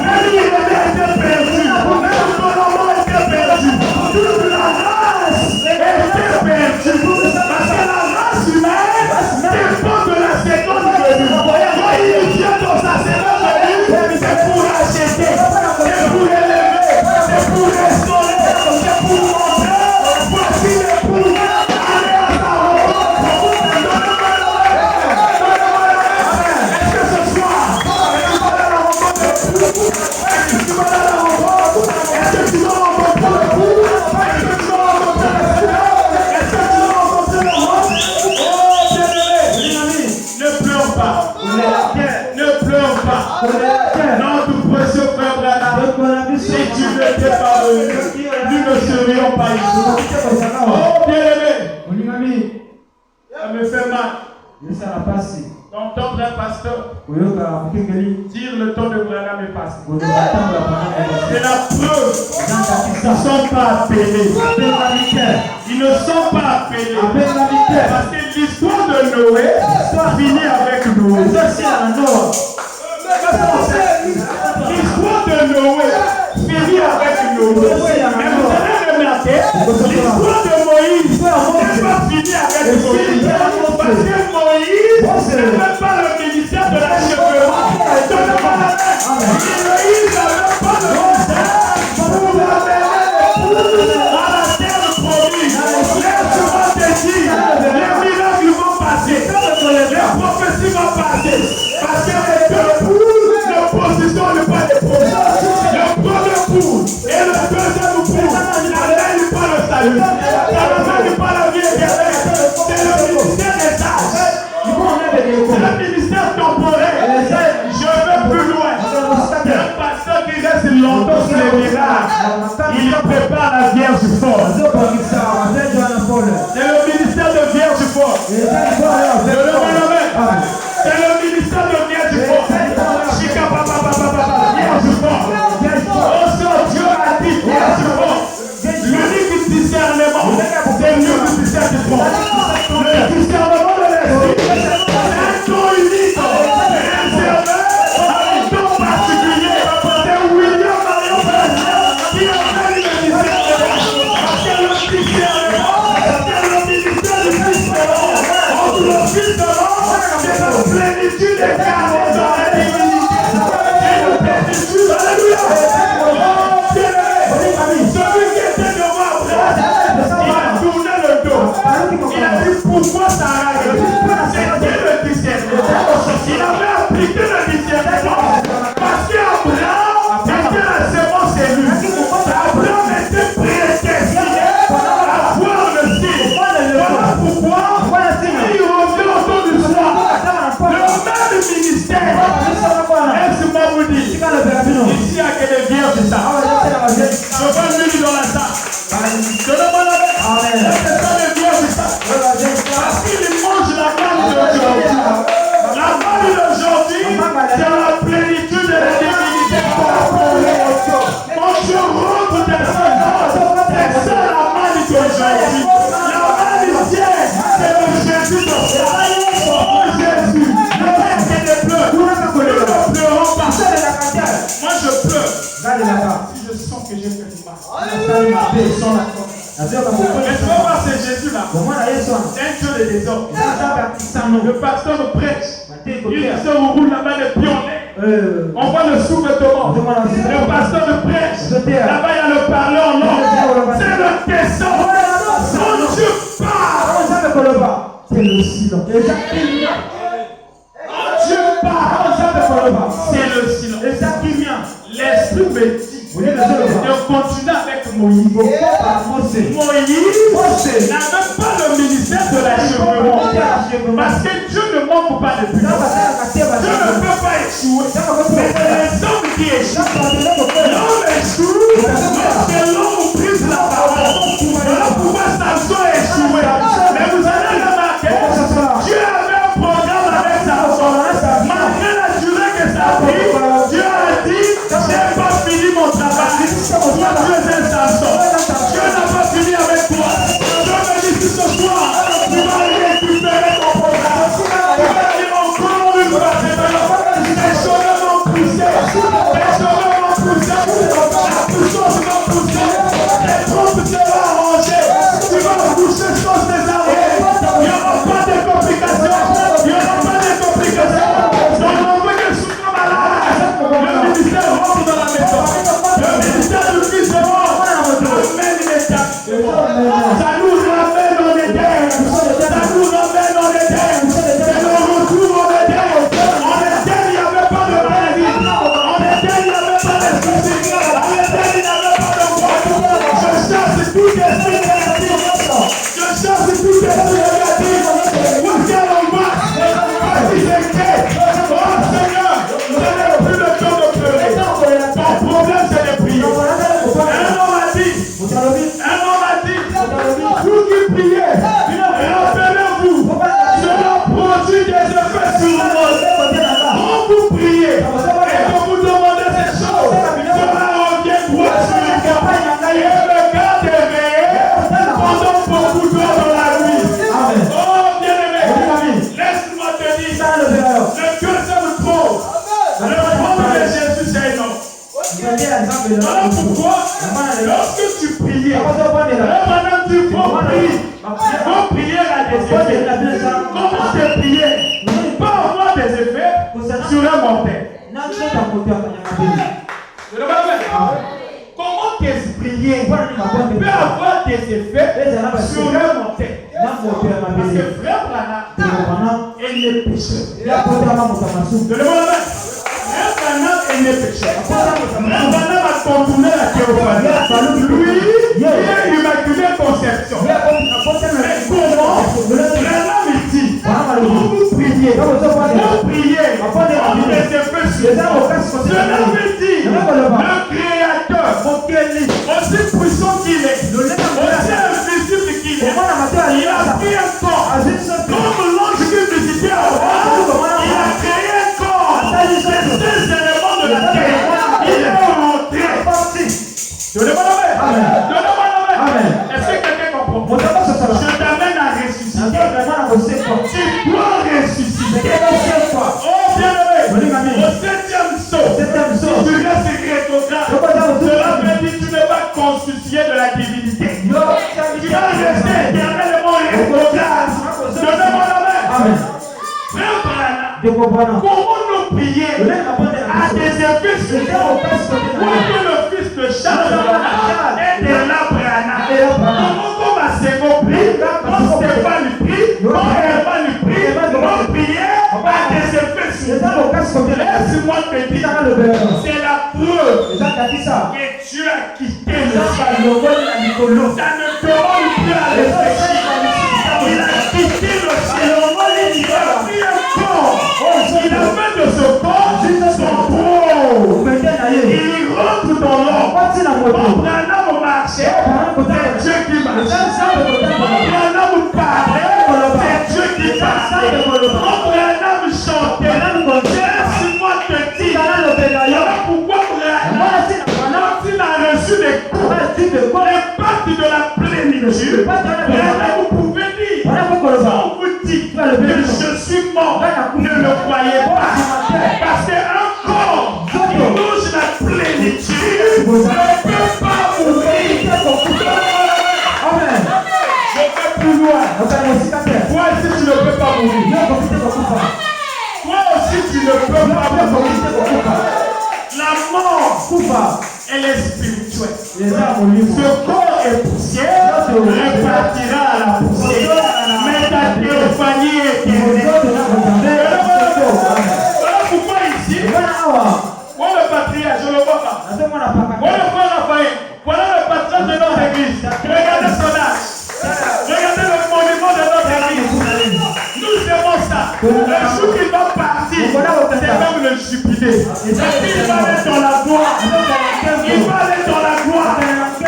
Speaker 1: même Irénée était perdu, même Solomon était perdu, toute la race était perdue. Parce que la race humaine dépend de la seconde venue. Quand il vient dans sa seconde venue, c'est pour acheter, c'est pour élever, c'est pour restaurer, c'est pour montrer. Voici le pouvoir. Allez à ta rencontre. Est-ce que ce soir, tu vas à la rencontre de Dieu? Est-ce que tu vas à la rencontre? Est-ce que tu vas rencontrer le pouvoir? Est-ce que tu vas rencontrer le Seigneur? Est-ce que tu vas rencontrer le roi? Oh, bien-aimé, ne pleure pas. Ne pleure pas. Non, tout précieux frère Branham, si tu n'étais pas venu, nous ne serions pas ici. Oh, bien-aimé, ça me fait mal d'entendre un pasteur dire le temps de Branham est passé. C'est la preuve qu'ils ne sont pas appelés. Ils ne sont pas appelés. Parce que l'histoire de Noé finit avec Noé. L'histoire de Noé finit avec Noé. Mais vous allez remarquer, l'histoire de Moïse n'est pas finie avec Moïse. Parce que Moïse n'avait pas le ministère de l'achèvement. Moïse n'avait pas le ministère pour l'amener à la terre promise. Laisse-moi te dire, les miracles vont passer, les prophéties vont passer. Parce que les deux poules, l'opposition n'est pas des prophètes. Le premier poule et le deuxième poule, ça n'amène pas le salut. Ça n'amène pas la vie éternelle. C'est le ministère des âges. C'est le ministère temporel. Je vais plus loin. Un pasteur qui reste longtemps sur les miracles, il prépare la Vierge forte. C'est le ministère de Vierge forte. C'est le ministère de Vierge forte. Vierge forte. Oh, Dieu a dit Vierge forte. L'unique discernement, c'est l'unique discernement. Le discernement de l'esprit, c'est un don unique, réservé à un don particulier. C'est William Marion qui a fait le discernement. Parce que le discernement, c'est le ministère du discernement. Entre le fils de l'homme, c'est la plénitude des carnets dans la divinité. C'est une plénitude, alléluia. Celui qui était devant Abraham, il a tourné le dos. Il a dit pourquoi ça arrive. C'était le discernement. Il avait appliqué le discernement parce qu'Abraham était la sémence élue. Abraham était prédestiné à voir le ciel. Voilà pourquoi il revient autour du soir. Le même ministère. Laisse-moi vous dire. Ici, il y a que des vierges, c'est ça. Je vais lui dans la salle. Je demande la bête. Est-ce que ça les vierges, c'est ça? Parce qu'il mange la manne d'aujourd'hui. La manne d'aujourd'hui, c'est la plénitude de la divinité. Quand tu rentres des saints, c'est ça la manne d'aujourd'hui. La manne vient, c'est le Jésus de foi. Oh Jésus, le reste c'est des pleurs. Nous ne pleurons pas. Moi je pleure. Si je sens que j'ai fait du mal. Mais tu vas voir, c'est Jésus là. C'est un Dieu de désordre. Le pasteur me prêche. Il se roule la main des pionnets. On voit le sous-vêtement. Le pasteur de prêche. Là-bas, il y a le parler en langue. C'est le tesson. Quand Dieu parle.
Speaker 2: C'est le silence.
Speaker 1: Quand Dieu parle. C'est le silence. L'esprit me dit de continuer avec Moïse. Moïse n'avait pas le ministère de l'achèvement. Parce que Dieu ne manque pas de puissance. Dieu ne peut pas échouer. Mais c'est les hommes qui échouent. L'homme échoue lorsque l'homme brise la parole. Voilà pourquoi Samson a échoué. Mais vous allez remarquer, Dieu avait un programme avec Samson. Malgré la durée que ça a pris, Dieu a dit, j'ai pas fini mon travail. Toi, tu es un Samson. Dieu n'a pas fini avec toi. Dieu me dit ce soir, tu vas récupérer ton programme. Tu vas dire encore une fois, tes cheveux vont pousser. Tes cheveux vont pousser. La puissance va pousser. Les trompes seront arrangées. Tu vas pousser sans tes arrêts. Il n'y aura pas de complications. Il n'y aura pas de complications. Donc on veut que je sois malade. Le ministère rentre dans la maison. Le ministère du Fils de mort ramène l'État. Ça nous ramène en Éden. Ça nous ramène en Éden. C'est le retour en Éden. En Éden, il n'y avait pas de maladie. En Éden, il n'y avait pas de soucis. En Éden, il n'y avait pas de boîte. Je chasse tout esprit négatif. Je chasse tout esprit négatif. Vous êtes en bas. Voici c'est fait. Oh Seigneur, ce n'est plus le temps de pleurer. Ton problème, c'est de prier. Un homme a dit, vous qui priez, rappelez-vous, cela produit des effets sur vous. Quand vous priez et que vous demandez ces choses, cela revient droit sur les gars. Et le gars éveillé pendant beaucoup d'heures dans la nuit. Oh bien-aimé, laisse-moi te dire, le cœur s'aime trop. Le problème de Jésus, c'est énorme. Voilà pourquoi, lorsque tu priais, maintenant tu faut prier la décision. Comment te prier pas avoir des effets sur un mortel. Comment te prier peut avoir des effets sur un mortel. Parce que frère Branham, il est pécheur. Il est pécheur. Branham a contourné la théophanie. Lui, il est immaculé conception. Mais comment Branham dit, vous priez, on des effets sur vous. Cela veut dire, le Créateur, aussi puissant qu'il est, aussi invisible qu'il est, il a pris un corps, comme l'ange qui visitait Abraham, il a créé un corps, ces éléments de la terre, il est rentré. Est-ce que quelqu'un comprend? Je t'amène à ressusciter. Tu dois ressusciter. Oh bien-aimé, au 7e saut, si tu restes rétrograde, cela veut dire que tu n'es pas constitué de la divinité. Tu vas rester éternellement rétrograde. Donnez-moi la main. Frère Branham, comment nous prier à des effets sur nous? Le fils de Charles est de la Branham. Comment on va s'accomplir quand Stéphane prie, quand Herman prie, on prier à des effets sur nous? Laisse-moi te dire, c'est la preuve que Dieu a quitté le ciel. Ça ne te rend plus à réfléchir. Il a quitté le ciel. Il a pris un corps. Il a fait de ce corps son trône. Il rentre dans l'homme. Quand Branham marchait, c'est Dieu qui marchait. Quand Branham parlait, c'est Dieu qui parlait. Quand Branham chantait, laisse-moi te dire, voilà pourquoi Branham, il a reçu l'impact de la plénitude. Branham, vous pouvez dire, on vous dit que je suis mort, ne le croyez pas. Parce qu'un corps qui touche la plénitude ne peut pas mourir. Amen. Je vais plus loin. Toi aussi, tu ne peux pas mourir. Toi aussi, si tu ne peux pas la mort, elle est spirituelle. Ce corps est poussière, repartira à la poussière. Mais ta théophanie est éternelle. Voilà pourquoi ici, moi le patriarche, je ne le vois pas. Moi le frère Raphaël, voilà le patriarche de notre église. Regardez son âge. Regardez le monument de notre église. Nous aimons ça. Le jour qu'il va partir, c'est même le jubilé. Il va aller dans la gloire. Il va aller dans la gloire.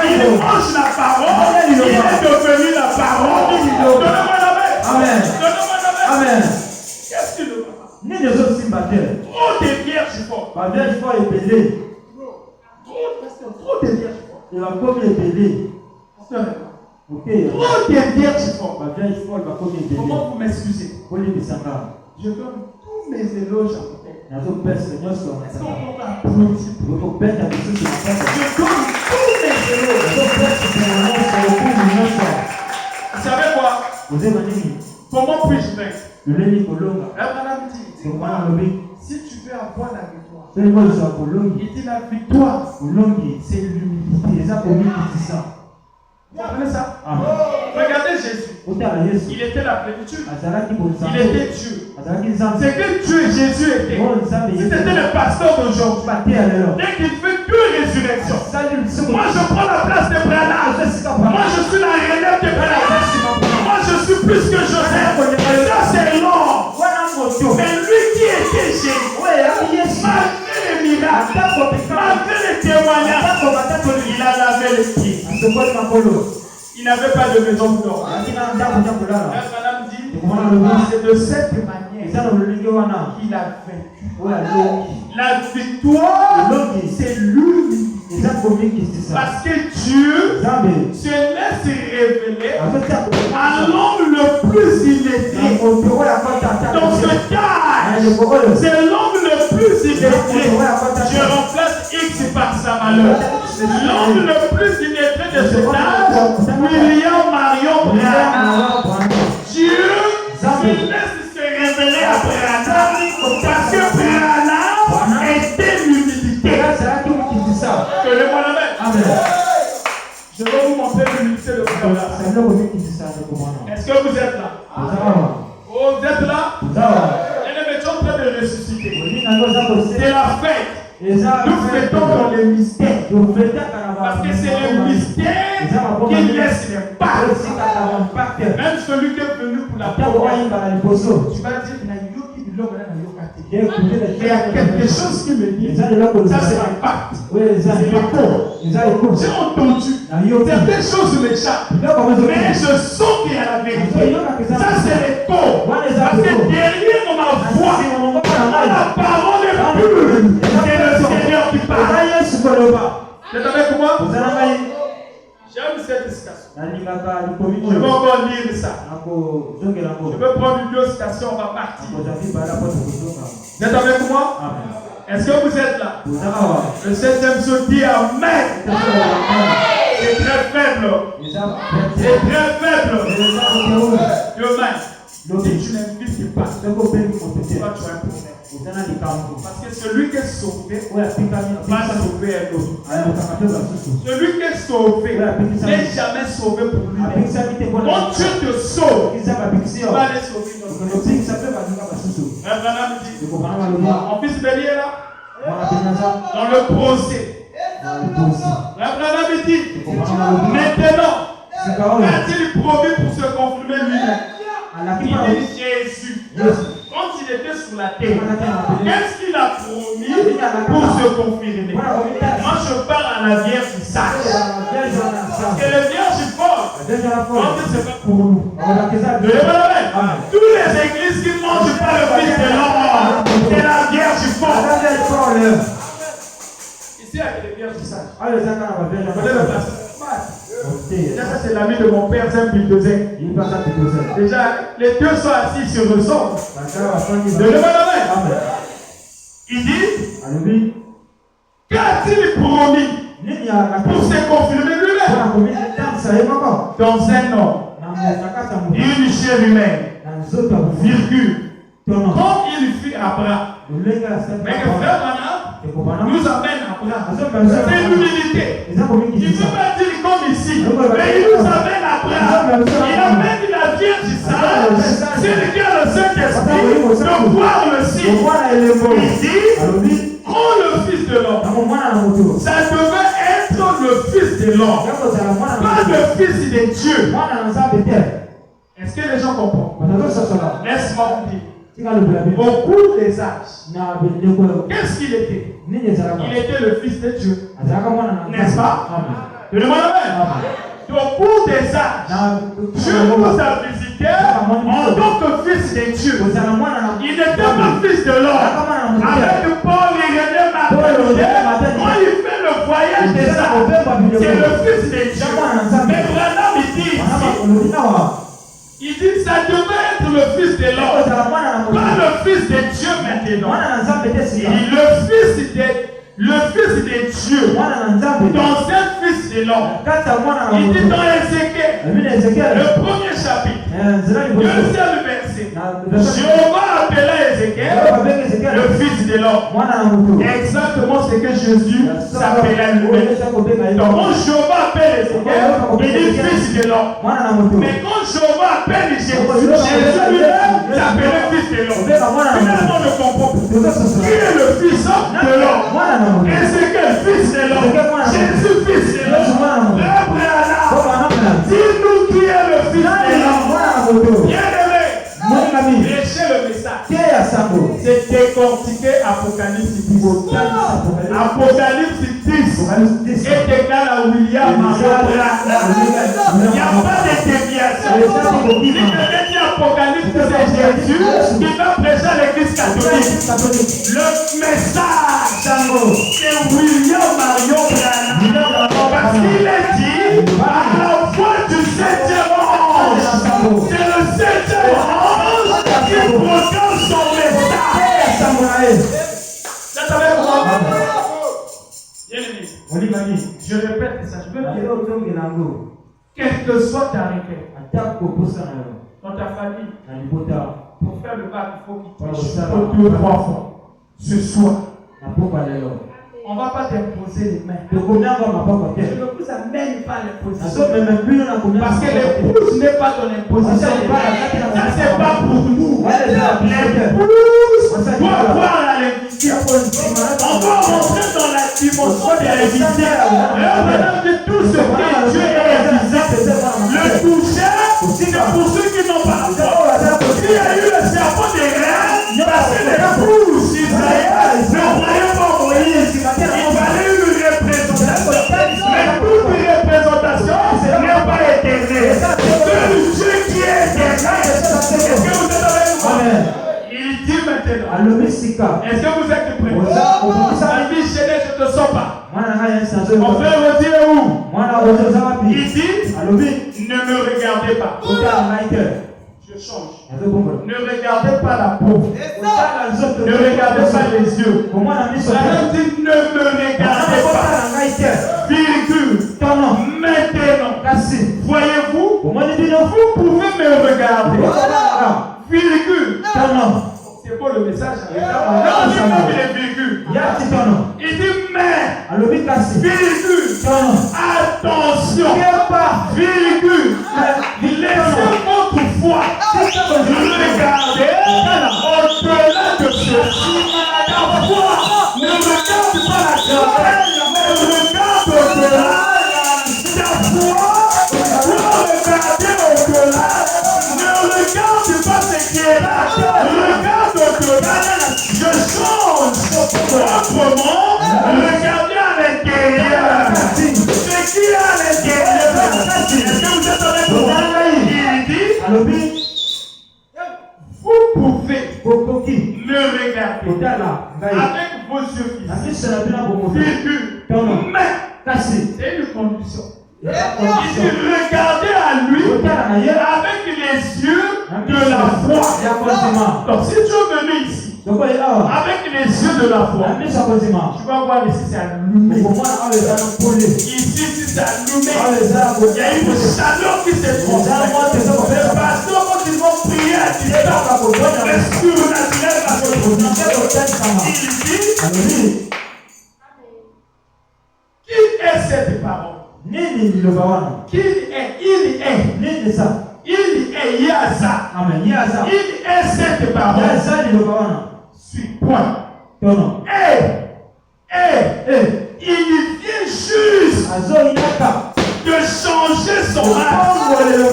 Speaker 1: Il mange la parole. Il est devenu la parole. Donnez-moi la main.
Speaker 2: Amen.
Speaker 1: Donnez-moi la main.
Speaker 2: Amen.
Speaker 1: Qu'est-ce qu'il veut?
Speaker 2: Trop
Speaker 1: de vierges fortes.
Speaker 2: Ma vierge forte est belée.
Speaker 1: Trop de vierges fortes.
Speaker 2: Et la pomme est belée.
Speaker 1: Trop de vierges fortes.
Speaker 2: Ma vierge forte, ma pomme est belée.
Speaker 1: Comment vous m'excusez? Je donne tous mes éloges à vous. Est-ce qu'on peut applaudir? Je donne tous mes éloges. Vous savez quoi? Comment puis-je vaincre? Si tu veux avoir la victoire, il dit la victoire, c'est l'humilité. Vous comprenez ça? Regardez Jésus. Il était la plénitude. Il était Dieu. C'est que Dieu et Jésus étaient. Si c'était le pasteur d'aujourd'hui, dès qu'il fait deux résurrections, moi je prends la place de Branham. Moi je suis la relève de Branham. Moi je suis plus que Joseph. Ça c'est l'homme. Mais lui qui était Jésus, malgré les miracles, malgré les témoignages, il a lavé les pieds. Il n'avait pas de maison pour dormir. Madame dit, c'est de cette manière qu'il a vaincu. La victoire, c'est l'unité. Parce que Dieu se laisse révéler à l'homme le plus illettré. Dans ce cas, c'est l'homme le plus illettré. Je remplace X par sa malheur. L'homme le plus illettré de cet âge, William Marion Branham. Dieu se laisse se révéler à Branham parce que Branham était l'humilité. Donnez-moi la main. Amen. Je vais vous montrer l'humilité de Branham. Est-ce que vous êtes là? Oh, vous êtes là? Elle est en train de ressusciter. C'est la fête. Nous fêtons dans le mystère. Parce que c'est le mystère qui laisse l'impact. Même celui qui est venu pour la première, tu vas dire il y a quelque chose qui me dit ça c'est l'impact. C'est l'écho. J'ai entendu certaines choses m'échappent, mais je sens qu'il y a la vérité. Ça c'est l'écho. Parce que derrière ma voix, la parole est pure. C'est le Seigneur qui parle. C'est avec moi? J'aime cette citation. Je vais encore lire ça. Je vais prendre une autre citation, on va partir. Vous êtes avec moi? Est-ce que vous êtes là? Le 7e se dit Amen. C'est très faible. C'est très faible. Demain, si tu n'invites pas, tu vas un problème. Parce que celui qui est sauvé va sauver un autre. Celui qui est sauvé n'est jamais sauvé pour lui. Quand Dieu te sauve, tu vas aller sauver notre on puisse venir là dans le procès. Abraham dit maintenant, a-t-il promis pour se confirmer lui-même? Il dit Jésus. Quand il était sur la terre, qu'est-ce qu'il a promis pour se confirmer? Moi je parle à la Vierge sage. Parce que les vierges fortes, quand c'est pas pour nous. Toutes les églises qui ne mangent pas le fils de l'homme, c'est la Vierge forte. Ici il y a des vierges sages. Vous le pasteur? Déjà, ça c'est l'ami de mon père, c'est un bulldozer. Déjà, les deux sont assis sur le sol. Donnez-moi la main. Il dit, qu'a-t-il promis pour se confirmer lui-même? Dans un homme, une chair humaine, virgule, comme il fit Abraham. Mais que frère Branham nous amène à Abraham. C'est l'humilité. Il ne veut pas dire comme ici, mais il nous amène à Abraham. Il amène la Vierge sage, c'est le cœur le Saint-Esprit, de voir le signe. Il dit, prends le Fils de l'homme. Ça devait être le Fils de l'homme, pas le Fils de Dieu. Est-ce que les gens comprennent? Laisse-moi vous dire. Au cours des âges, qu'est-ce qu'il était? Il était le Fils de Dieu. N'est-ce pas? Au cours des âges, Dieu nous a visité en tant que Fils de Dieu. Il n'était pas Fils de l'homme. Avec Paul et René Martin, quand il fait le voyage des âges, c'est le Fils de Dieu. Mais Branham, il dit ici, il dit ça devait être le Fils de l'homme, pas le Fils de Dieu maintenant. Il dit le Fils de Dieu, dans un Fils de l'homme. Il dit dans Ézéchiel, le premier chapitre, deuxième verset, Jéhovah appela Ézéchiel le Fils de l'homme. Exactement ce que Jésus s'appelait lui-même. Donc quand Jéhovah appelle Ézéchiel, il dit Fils de l'homme. Mais quand Jéhovah appelle Jésus, Jésus lui-même s'appelait Fils de l'homme. Finalement, on ne comprend pas. Qui est le Fils de l'homme? Ézéchiel, Fils de l'homme. Jésus, Fils de l'homme. Abraham, dis-nous qui est le Fils de l'homme. Bien-aimé, prêchez le message. C'est décortiquer Apocalypse 10. Apocalypse 10 est égal à William Abraham. Il n'y a pas de déviation. Si quelqu'un dit Apocalypse, c'est Jésus qui va prêcher à l'église catholique. Le message, c'est William Marion Branham. Parce qu'il est dit à la voix du 7e ange. C'est le 7e ange qui proclame son message. Ça t'avait compris? Bien-aimé, je répète ça. Je veux dire, quelle que soit ta requête, dans ta famille, pour faire le bac, il faut qu'il te 2 ou 3 fois ce soir. On ne va pas t'imposer les mains. Je ne vous amène pas l'imposition. Parce que l'épouse n'est pas ton imposition. Ça, c'est pas pour nous. L'épouse doit voir la révision. On doit rentrer dans la dimension des révisions. Maintenant, de tout ce que Dieu a révisé, le toucher, c'est pour ceux qui n'ont pas la foi. Il y a eu le serpent des reins, parce que l'épouse d'Israël ne croyait pas Moïse. Il fallait une représentation, mais toute représentation n'a pas été vraie. Seul Dieu qui est éternel. Est-ce que vous êtes avec moi? Il dit maintenant, est-ce que vous êtes prêts? La vie chérie, je ne te sens pas. On peut redire où? Il dit, ne me regardez pas. Je change. Ne regardez pas la peau. Ne regardez pas les yeux. La dit ne me regardez pas. Virgule. Maintenant. Voyez-vous? Vous pouvez me regarder. Virgule. C'est pas le message. Non, c'est pas les virgules. Il dit mais. Virgule. Attention. Virgule. Laissez votre foi. Regardez au-delà de ceci. La foi ne regarde pas la chair, mais regarde au-delà. La foi doit regarder au-delà. Ne regarde pas ce qui est là. Regarde au-delà. Je change. Autrement, regardez à l'intérieur. Ce qui est à l'intérieur. Est-ce que vous êtes avec moi? Il dit, vous pouvez me regarder avec vos yeux physiques. Mais c'est une condition. Il dit regardez à lui avec les yeux de la foi. Donc si tu es venu ici avec les yeux de la foi, tu vas voir ici c'est allumé. Ici c'est allumé. Il y a une chaleur qui se transmet. Les pasteurs quand ils vont prier à distance, le surnaturel Qui est cette parole?
Speaker 2: Nini nilobawana?
Speaker 1: Qui est? Il est.
Speaker 2: Nini ça?
Speaker 1: Il est Yaza.
Speaker 2: Amen. Yaza.
Speaker 1: Il est cette parole.
Speaker 2: Yaza nilobawana.
Speaker 1: Suis point.
Speaker 2: Tono.
Speaker 1: Il vient juste
Speaker 2: Azo yaka.
Speaker 1: de changer son âme.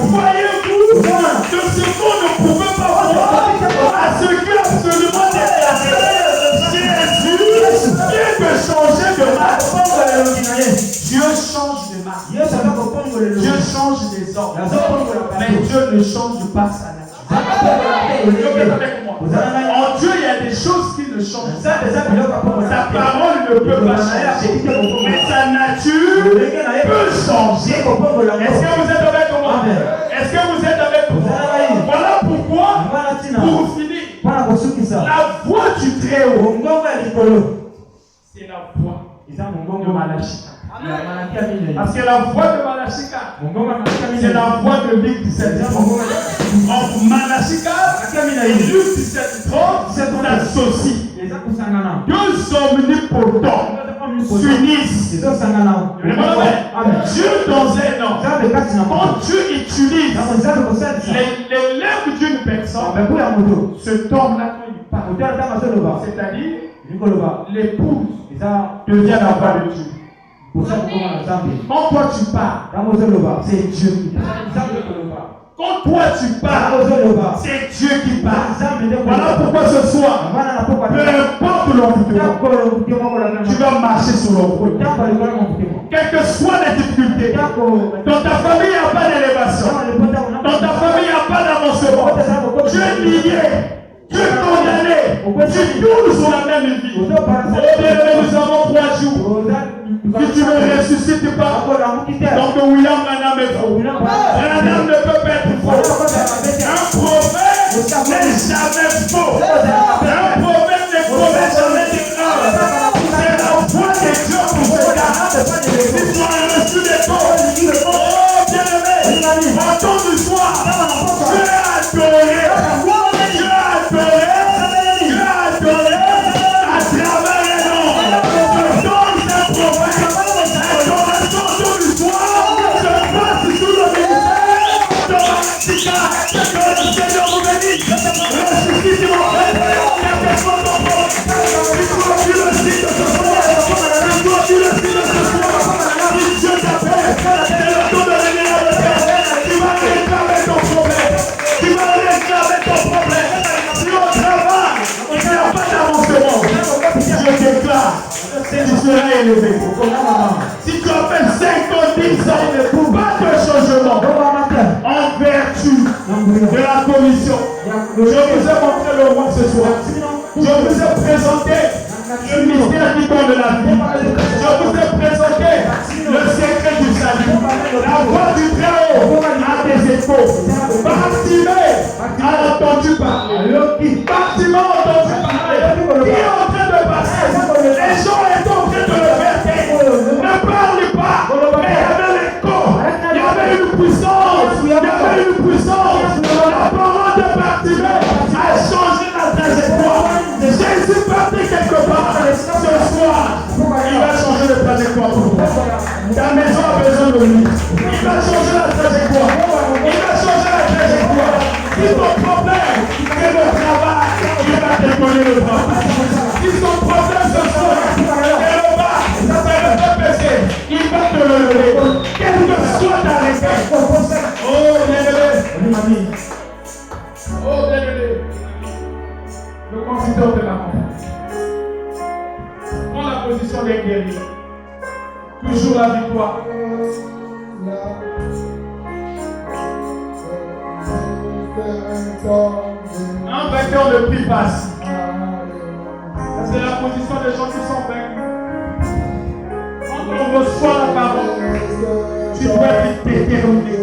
Speaker 1: Voyez-vous que ce qu'on ne pouvait pas voir à ce que absolument Jésus vient de changer de marque. Dieu change de marque. Dieu change des hommes. Mais Dieu ne change pas sa nature. En Dieu, il y a des choses qui ne changent pas. Sa parole ne peut pas changer. Mais sa nature peut changer. Est-ce que vous êtes avec moi? Est-ce que vous êtes avec moi? Voilà pourquoi, pour finir, la voix du Très-Haut, c'est la voix de Malachie. Parce que la voix de Malachie, c'est la voix de Luc 17:30. Donc Malachie et Luc 17:30 s'associent. Deux omnipotents s'unissent. Dieu dans un homme. Quand Dieu utilise les lèvres d'une personne, cet homme-là, quand il parle, c'est-à-dire l'épouse devient la voix de Dieu. Quand toi tu parles, c'est Dieu qui parle. Quand toi tu parles, c'est Dieu qui parle. Voilà pourquoi ce soir, peu importe l'environnement, tu vas marcher sur l'environnement. Quelles que soient les difficultés, dans ta famille il n'y a pas d'élévation, dans ta famille il n'y a pas d'avancement. Dieu est lié, Dieu est condamné, tu tournes sur la même vie. Nous avons 3 jours. Si tu ne ressuscites pas, donc William Branham est faux. Branham ne peut pas être faux. Un prophète n'est jamais faux. Un prophète ne promet jamais d'erreur. C'est la voix de Dieu pour ce gars. Si tu as reçu des faux, oh bien-aimé, entends du soir, Dieu a adoré. Dieu a adoré. Dieu a adoré à travers les noms. Tu seras élevé. Si tu as fait 50 ans, pas de changement en vertu de la commission. Je vous ai montré le roi ce soir. Je vous ai présenté le mystère qui donne la vie. Je vous ai présenté le secret du salut. La voix du Très-Haut à tes épaules. Bartimée a entendu parler. Bartimée a entendu parler. Qui est en train de passer? Les gens étaient en train de le faire taire. Ne parle pas. Mais il y avait l'écho. Il y avait une puissance. Il y avait une puissance. La parole de Bartimée a changé la trajectoire. Jésus partait quelque part. Ce soir, il va changer de trajectoire pour toi. Ta maison a besoin de lui. Il va changer la trajectoire. Il va changer la trajectoire. Si ton problème, c'est le travail, il va te donner le travail. Si ton problème ce soir, c'est le bas, c'est le PPC, il va te le lever. Quelle que soit ta réponse. Oh, bien-aimé. Oh, bien-aimé. Le considère de la confiance. Prends la position des guerriers. Toujours la victoire. Un vainqueur ne prie pas assis. C'est la position des gens qui sont vaincus. Quand on reçoit la parole, tu dois être déterminé.